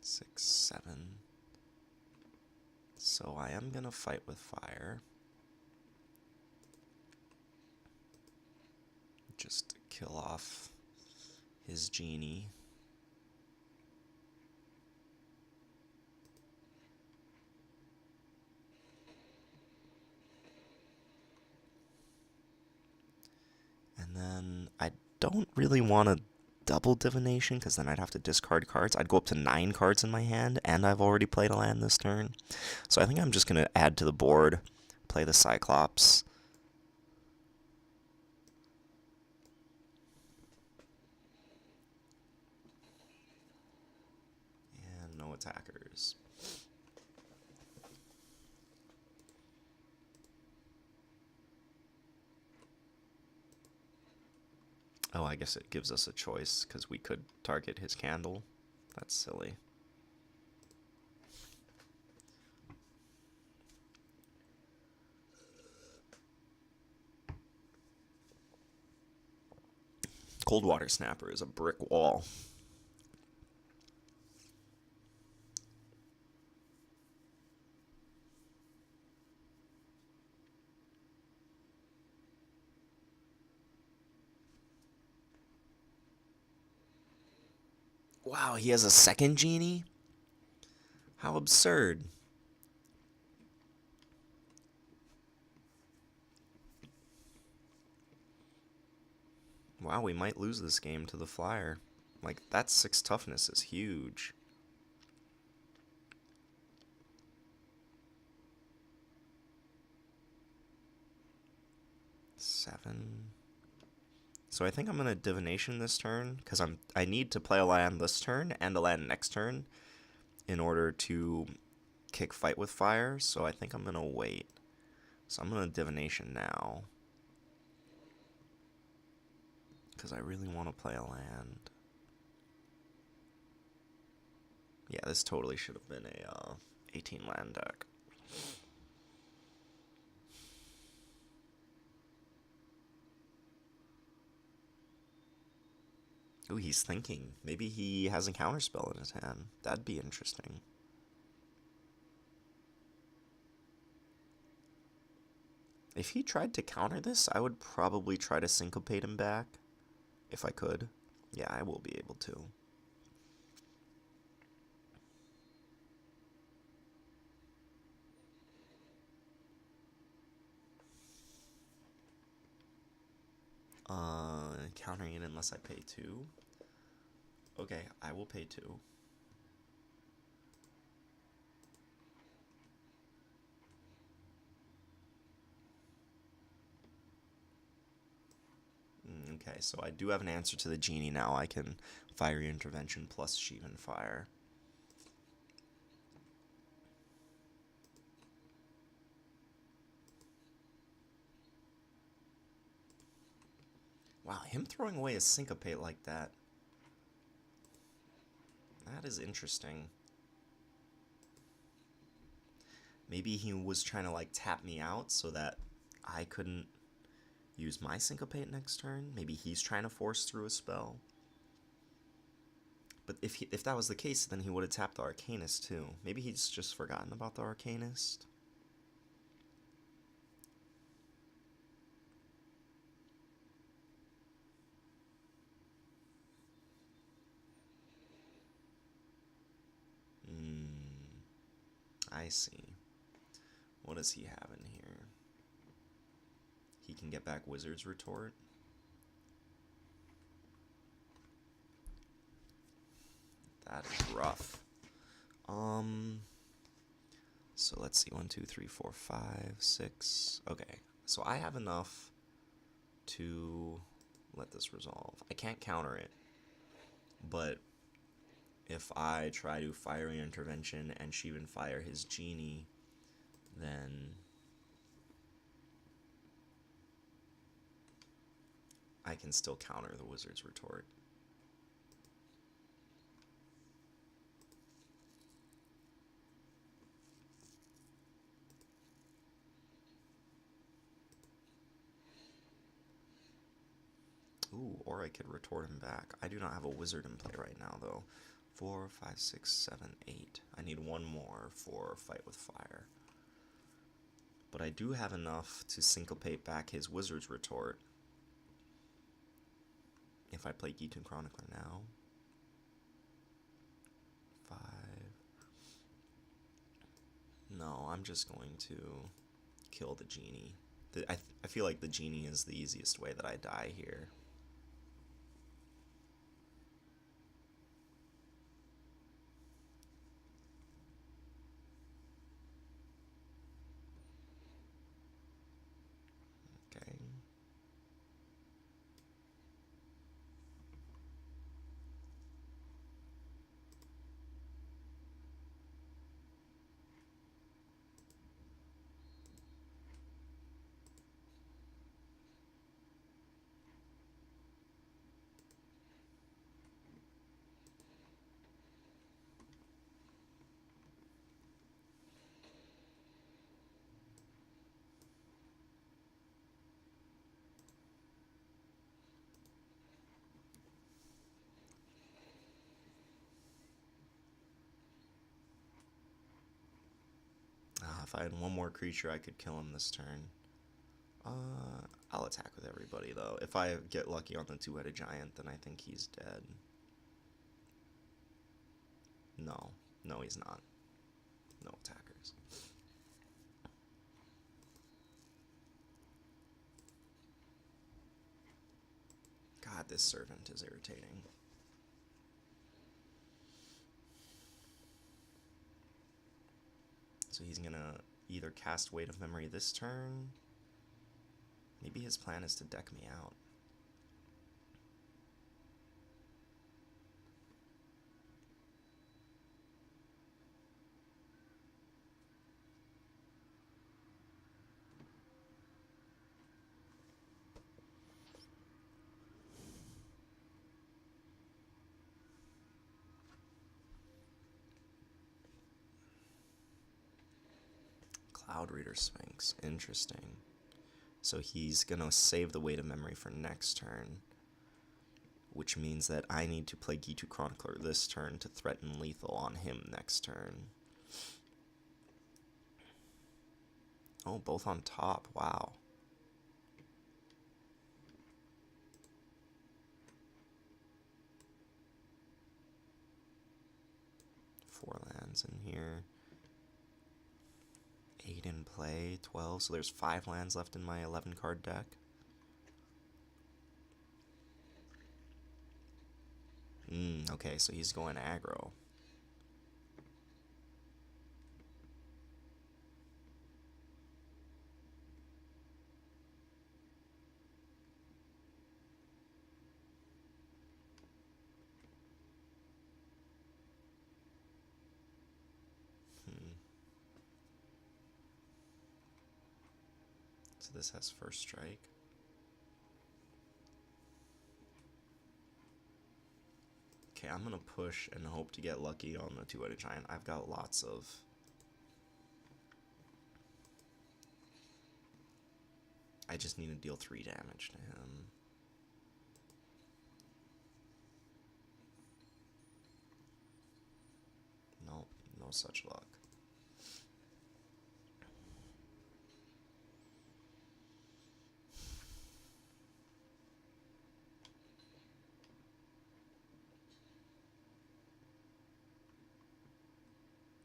Six, 7. So I am gonna Fight with Fire. Just kill off his genie. And then I don't really want to double Divination, because then I'd have to discard cards. I'd go up to 9 cards in my hand, and I've already played a land this turn. So I think I'm just going to add to the board, play the Cyclops. And no attackers. Oh, I guess it gives us a choice, because we could target his candle. That's silly. Coldwater Snapper is a brick wall. Wow, he has a second genie? How absurd. Wow, we might lose this game to the flyer. Like, that 6 toughness is huge. Seven. So I think I'm gonna divination this turn because I need to play a land this turn and a land next turn in order to kick fight with fire. So I think I'm gonna wait. So I'm gonna divination now because I really want to play a land. Yeah, this totally should have been a 18 land deck. Ooh, he's thinking. Maybe he has a counterspell in his hand. That'd be interesting. If he tried to counter this, I would probably try to syncopate him back. If I could. Yeah, I will be able to. Countering it unless I pay 2. Okay, I will pay 2. Okay, so I do have an answer to the genie now. I can Fiery Intervention plus Sheevan Fire. Wow, him throwing away a Syncopate like that. That is interesting. Maybe he was trying to like tap me out so that I couldn't use my Syncopate next turn. Maybe he's trying to force through a spell. But if that was the case, then he would have tapped the Arcanist too. Maybe he's just forgotten about the Arcanist. I see. What does he have in here? He can get back Wizard's Retort. That is rough. So let's see. 1, 2, 3, 4, 5, 6. Okay. So I have enough to let this resolve. I can't counter it. But if I try to Fiery Intervention and Sheevan Fire his genie, then I can still counter the Wizard's Retort. Ooh, or I could retort him back. I do not have a wizard in play right now, though. 4, 5, 6, 7, 8. I need one more for Fight with Fire. But I do have enough to syncopate back his Wizard's Retort. If I play Gitun Chronicler now. 5. No, I'm just going to kill the genie. I feel like the genie is the easiest way that I die here. Okay. If I had one more creature, I could kill him this turn. I'll attack with everybody, though. If I get lucky on the two-headed giant, then I think he's dead. No. No, he's not. No attackers. God, this servant is irritating. So he's gonna either cast Weight of Memory this turn. Maybe his plan is to deck me out. Cloud Reader Sphinx. Interesting. So he's gonna save the Weight of Memory for next turn, which means that I need to play Gitu Chronicler this turn to threaten lethal on him next turn. Oh, both on top. Wow. Four lands in here. 8 in play, 12, so there's 5 lands left in my 11 card deck. Okay, so he's going aggro. So this has first strike. Okay, I'm gonna push and hope to get lucky on the two-headed giant. I've got lots of... I just need to deal 3 damage to him. Nope, no such luck.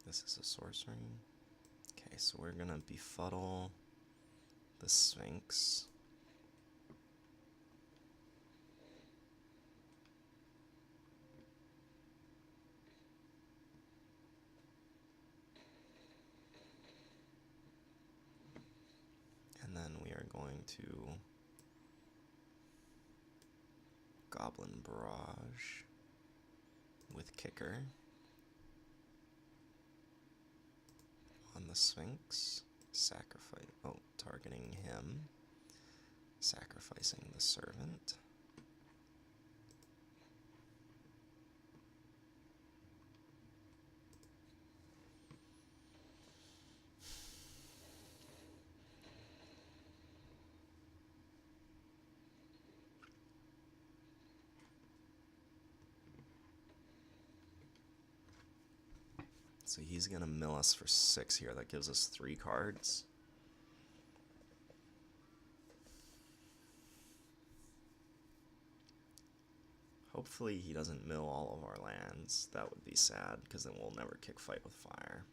This is a sorcery. Okay, so we're gonna befuddle the Sphinx. And then we are going to Goblin Barrage with Kicker on the Sphinx. Sacrifice, targeting him. Sacrificing the servant. So he's gonna mill us for 6 here. That gives us 3 cards. Hopefully he doesn't mill all of our lands. That would be sad, because then we'll never kick Fight with Fire.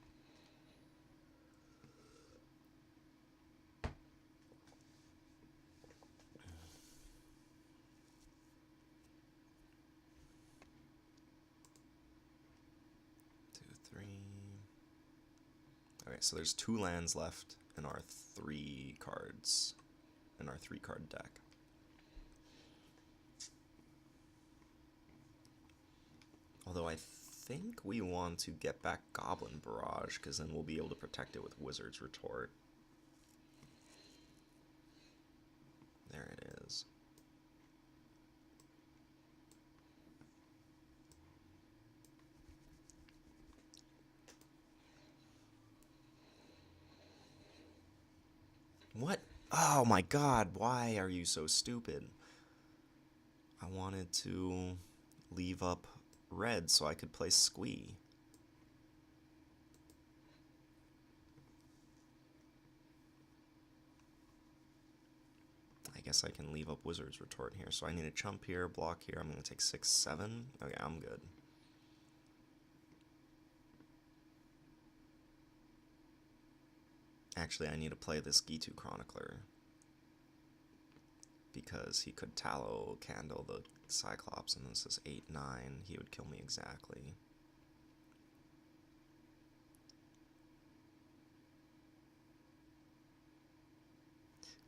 Okay, so there's 2 lands left in our 3 cards, in our 3-card deck. Although I think we want to get back Goblin Barrage, because then we'll be able to protect it with Wizard's Retort. There it is. What? Oh my god, why are you so stupid? I wanted to leave up red so I could play Squee. I guess I can leave up Wizard's Retort here. So I need a chump here, block here. I'm going to take 6, 7. Okay, I'm good. Actually, I need to play this Gitu Chronicler, because he could Tallow Candle the Cyclops, and this is 8/9. He would kill me exactly.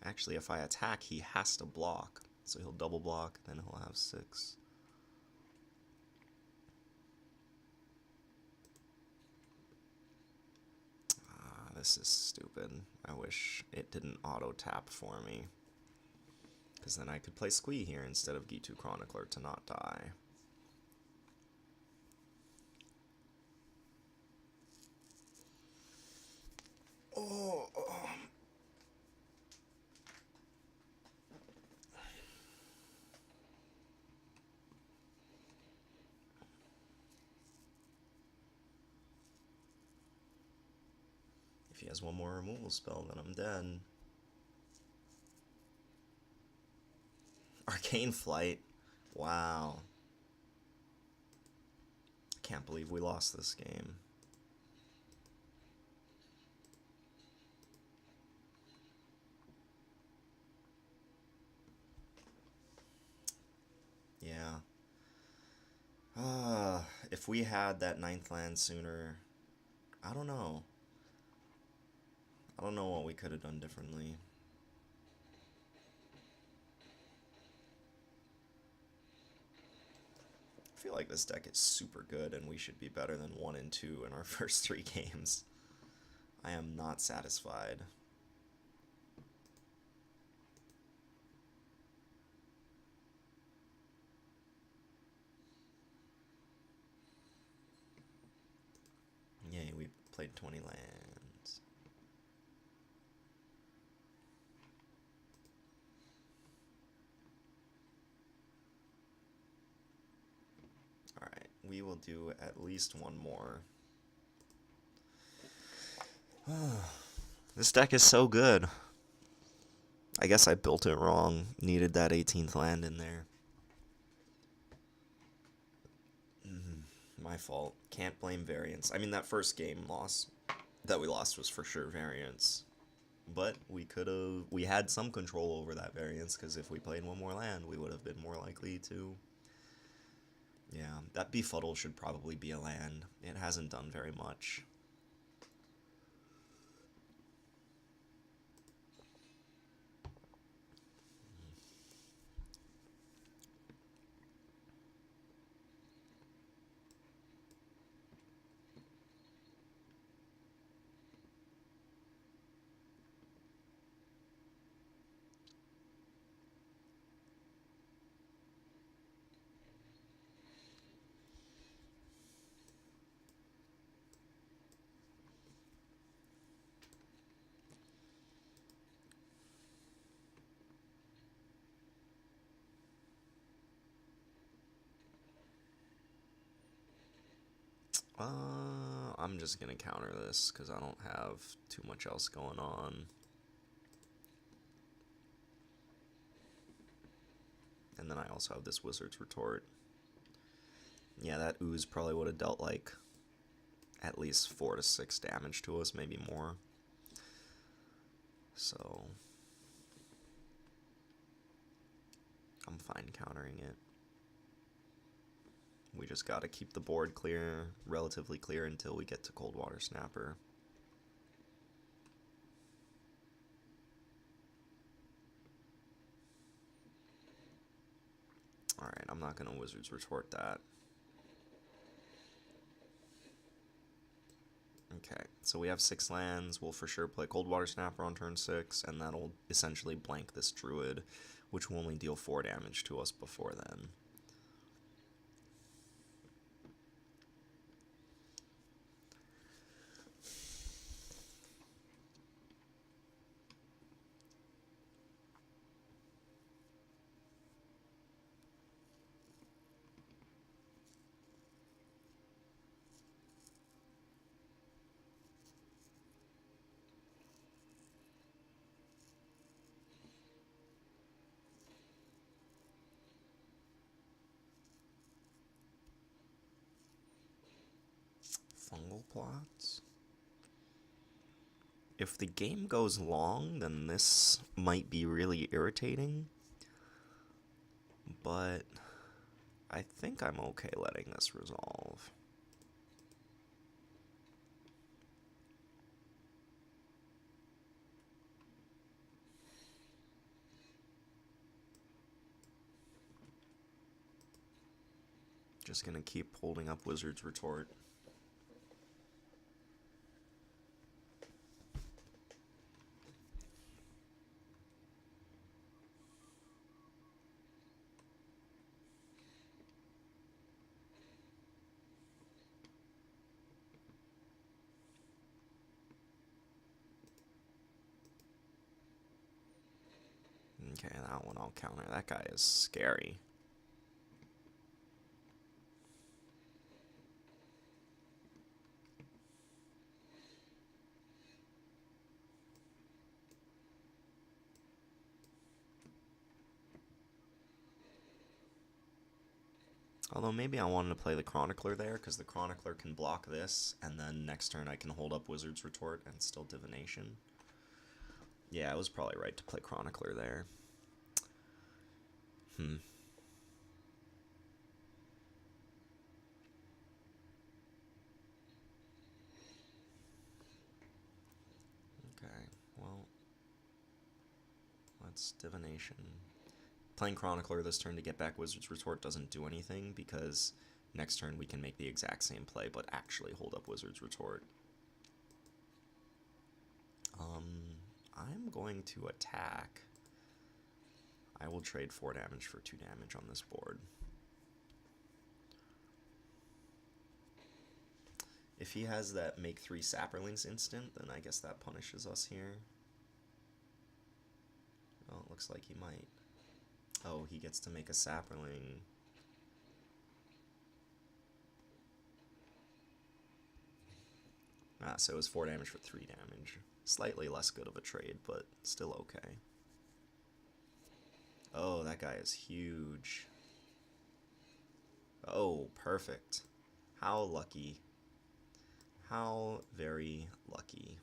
Actually, if I attack, he has to block. So he'll double block, then he'll have 6. Ah, this is stupid. I wish it didn't auto-tap for me, because then I could play Squee here instead of Gitu Chronicler to not die. Oh, if he has one more removal spell, then I'm dead. Arcane Flight. Wow. I can't believe we lost this game. Yeah. If we had that 9th land sooner, I don't know. I don't know what we could have done differently. I feel like this deck is super good, and we should be better than 1 and 2 in our first 3 games. I am not satisfied. Yay, we played 20 lands. Alright, we will do at least one more. This deck is so good. I guess I built it wrong. Needed that 18th land in there. My fault. Can't blame variance. I mean, that first game loss that we lost was for sure variance. But we had some control over that variance, because if we played one more land, we would have been more likely to. Yeah, that Befuddle should probably be a land. It hasn't done very much. I'm just gonna counter this, because I don't have too much else going on. And then I also have this Wizard's Retort. Yeah, that Ooze probably would have dealt like at least 4 to 6 damage to us, maybe more. So I'm fine countering it. We just gotta keep the board clear, relatively clear, until we get to Coldwater Snapper. Alright, I'm not gonna Wizard's Retort that. Okay, so we have 6 lands. We'll for sure play Coldwater Snapper on turn 6, and that'll essentially blank this Druid, which will only deal 4 damage to us before then. Fungal plots? if the game goes long, then this might be really irritating. But I think I'm okay letting this resolve. Just gonna keep holding up Wizard's Retort. Okay, that one I'll counter. That guy is scary. Although maybe I wanted to play the Chronicler there, because the Chronicler can block this, and then next turn I can hold up Wizard's Retort and still Divination. Yeah, I was probably right to play Chronicler there. Okay, well, let's Divination. Playing Chronicler this turn to get back Wizard's Retort doesn't do anything, because next turn we can make the exact same play, but actually hold up Wizard's Retort. I'm going to attack. I will trade 4 damage for 2 damage on this board. If he has that make 3 Saprolings instant, then I guess that punishes us here. Oh, it looks like he might. Oh, he gets to make a Saproling. Ah, so it was 4 damage for 3 damage. Slightly less good of a trade, but still okay. Oh, that guy is huge. Oh, perfect. How lucky. How very lucky.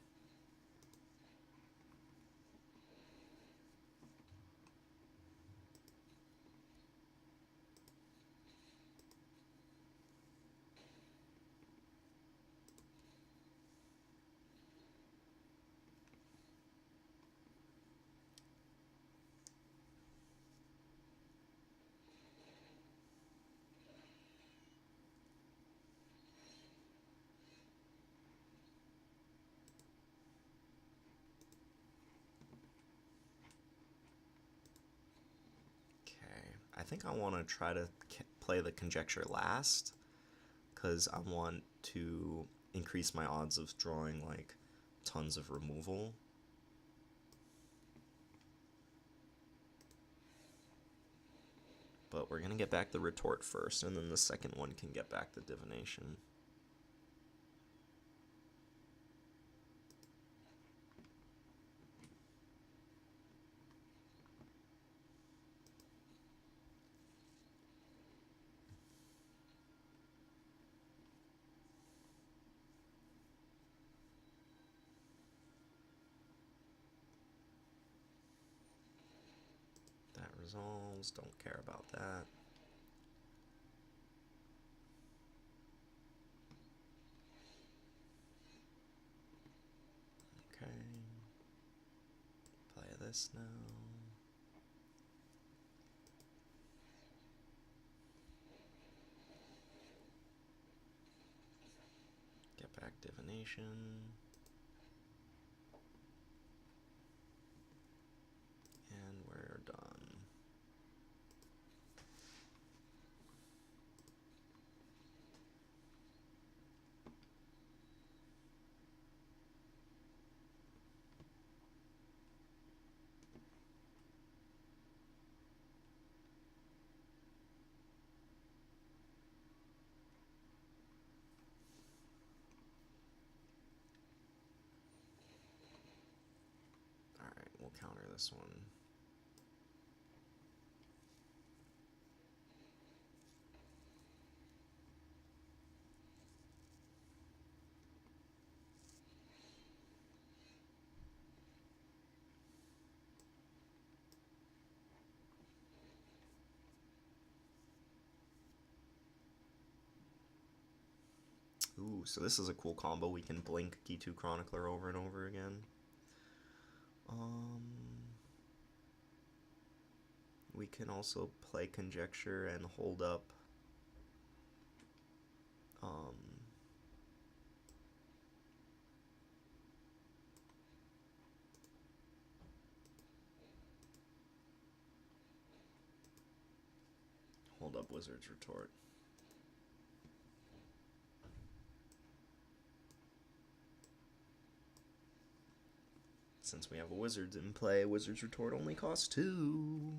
I think I want to try to play the Conjecture last, because I want to increase my odds of drawing, like, tons of removal. But we're going to get back the Retort first, and then the second one can get back the Divination. That resolves, don't care about that. Okay. Play this now. Get back Divination. And we're done. Alright, we'll counter this one. Ooh, so this is a cool combo. We can blink G2 Chronicler over and over again. We can also play Conjecture and hold up Wizard's Retort. Since we have a Wizard in play, Wizard's Retort only costs 2.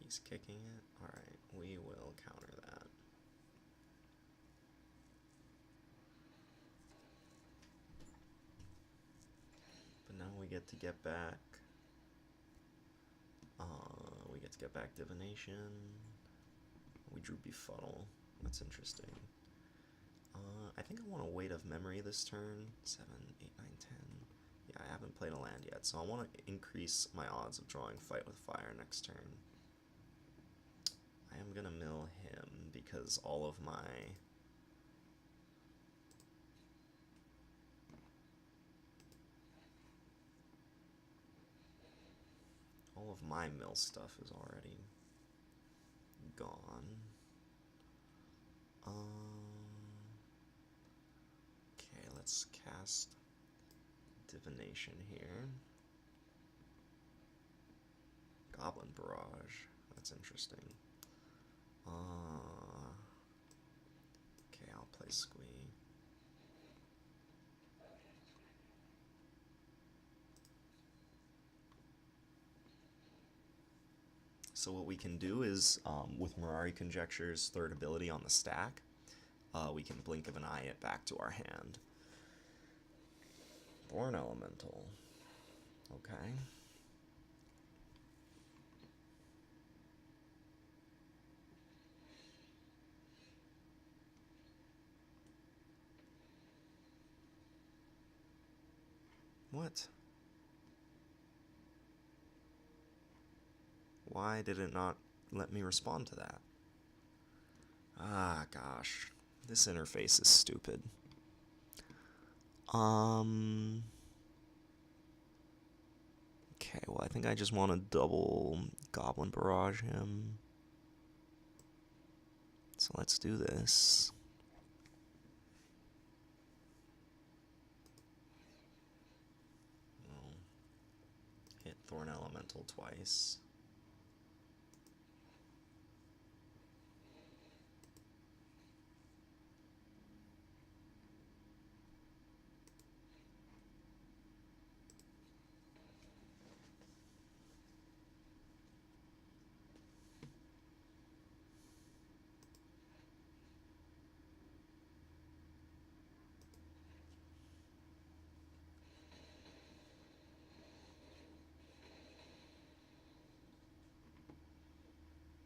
He's kicking it. Alright, we will counter that. But now we get to get back. We get to get back Divination. We drew Befuddle. That's interesting. I think I want to Weight of Memory this turn. 7, 8, 9, 10. Yeah, I haven't played a land yet, so I want to increase my odds of drawing Fight with Fire next turn. I am going to mill him because all of my mill stuff is already gone. Okay, let's cast Divination here. Goblin Barrage. That's interesting. Okay, I'll play Squee. So what we can do is, with Mirari Conjecture's third ability on the stack, we can Blink of an Eye it back to our hand. Thorn Elemental. Okay. What? Why did it not let me respond to that? Ah, gosh. This interface is stupid. Okay, well, I think I just want to double Goblin Barrage him. So let's do this. We'll hit Thorn Elemental twice.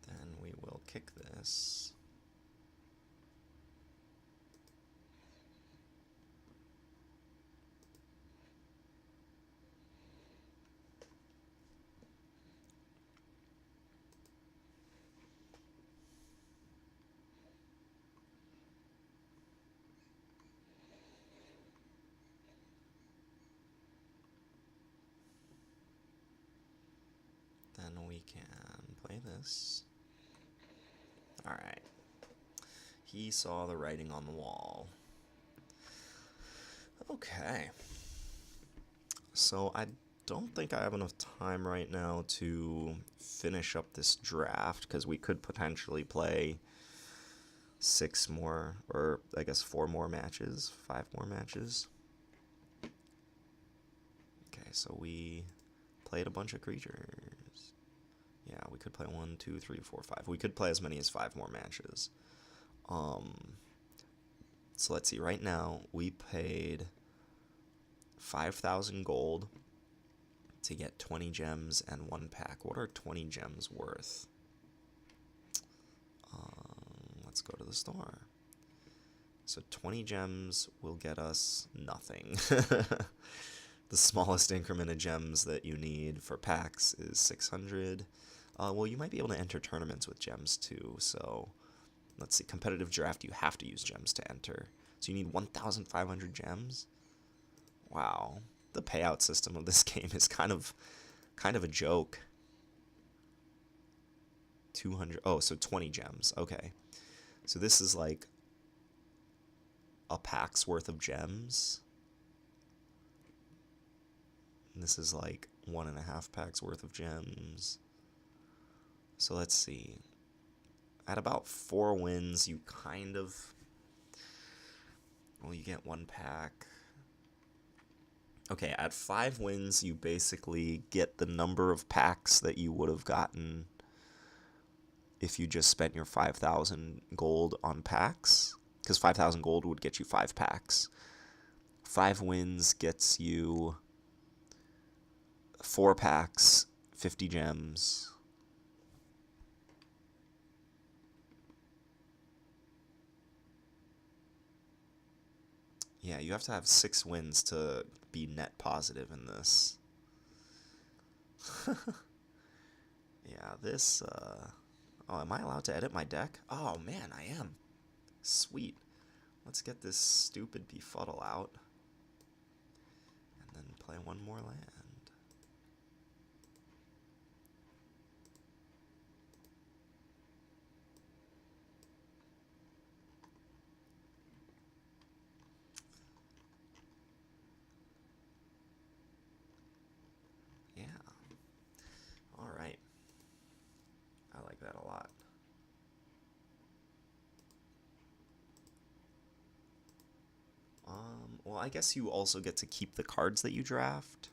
Then we will kick this. we can play this. Alright. He saw the writing on the wall. Okay. So I don't think I have enough time right now to finish up this draft, because we could potentially play 6 more, or I guess 4 more matches, 5 more matches. Okay, so we played a bunch of creatures. Yeah, we could play 1, 2, 3, 4, 5. We could play as many as 5 more matches. So let's see. Right now, we paid 5,000 gold to get 20 gems and 1 pack. What are 20 gems worth? Let's go to the store. So 20 gems will get us nothing. The smallest increment of gems that you need for packs is 600. Well, you might be able to enter tournaments with gems too. So let's see. Competitive draft, you have to use gems to enter. So you need 1,500 gems. Wow. The payout system of this game is kind of a joke. 200. Oh, so 20 gems. Okay. So this is like a pack's worth of gems. And this is like 1.5 packs worth of gems. So let's see. At about 4 wins, you kind of... Well, you get 1 pack. Okay, at 5 wins, you basically get the number of packs that you would have gotten if you just spent your 5,000 gold on packs. Because 5,000 gold would get you 5 packs. 5 wins gets you 4 packs, 50 gems. Yeah, you have to have 6 wins to be net positive in this. Yeah, this, Oh, am I allowed to edit my deck? Oh, man, I am. Sweet. Let's get this stupid befuddle out. And then play 1 more land. Yeah. Alright. I like that a lot. Well, I guess you also get to keep the cards that you draft.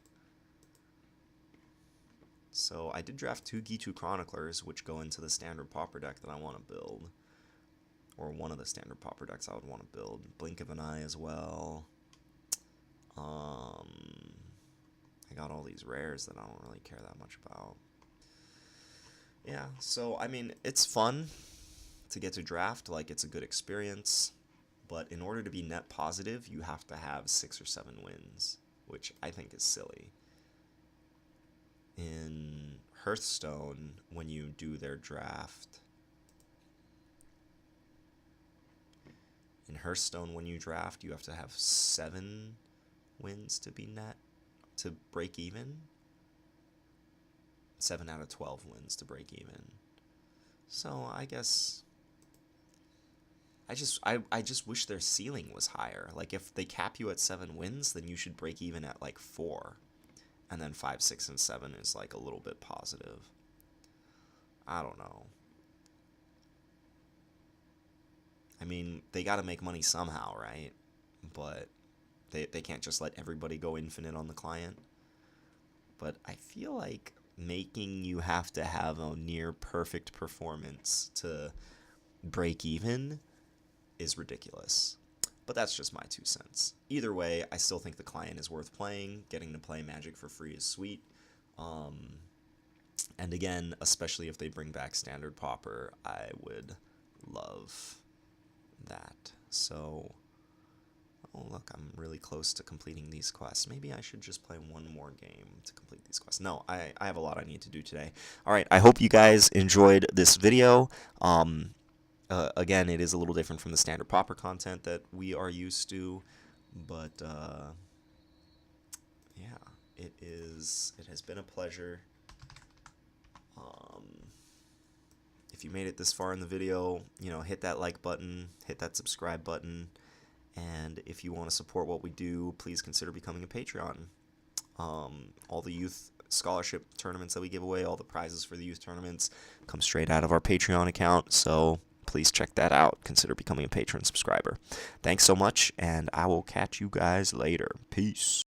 So I did draft 2 Gitu Chroniclers, which go into the standard pauper deck that I want to build. Or one of the standard pauper decks I would want to build. Blink of an Eye as well. I got all these rares that I don't really care that much about. Yeah, so, I mean, it's fun to get to draft. Like, it's a good experience. But in order to be net positive, you have to have 6 or 7 wins, which I think is silly. In Hearthstone, when you do their draft... In Hearthstone, when you draft, you have to have 7 wins to be net, to break even. 7 out of 12 wins to break even. So I guess I just wish their ceiling was higher. Like, if they cap you at 7 wins, then you should break even at like 4. And then 5, 6, and 7 is like a little bit positive. I don't know. I mean, they got to make money somehow, right? But they can't just let everybody go infinite on the client. But I feel like making you have to have a near perfect performance to break even is ridiculous. But that's just my 2 cents. Either way, I still think the client is worth playing. Getting to play Magic for free is sweet. And again, especially if they bring back Standard Pauper, I would love that. So, oh look, I'm really close to completing these quests. Maybe I should just play 1 more game to complete these quests. No, I have a lot I need to do today. Alright, I hope you guys enjoyed this video. Again, it is a little different from the Standard Pauper content that we are used to, but yeah, it has been a pleasure. if you made it this far in the video, hit that like button, hit that subscribe button, and if you want to support what we do, please consider becoming a Patreon. All the youth scholarship tournaments that we give away, all the prizes for the youth tournaments come straight out of our Patreon account, so please check that out. Consider becoming a patron subscriber. Thanks so much, and I will catch you guys later. Peace.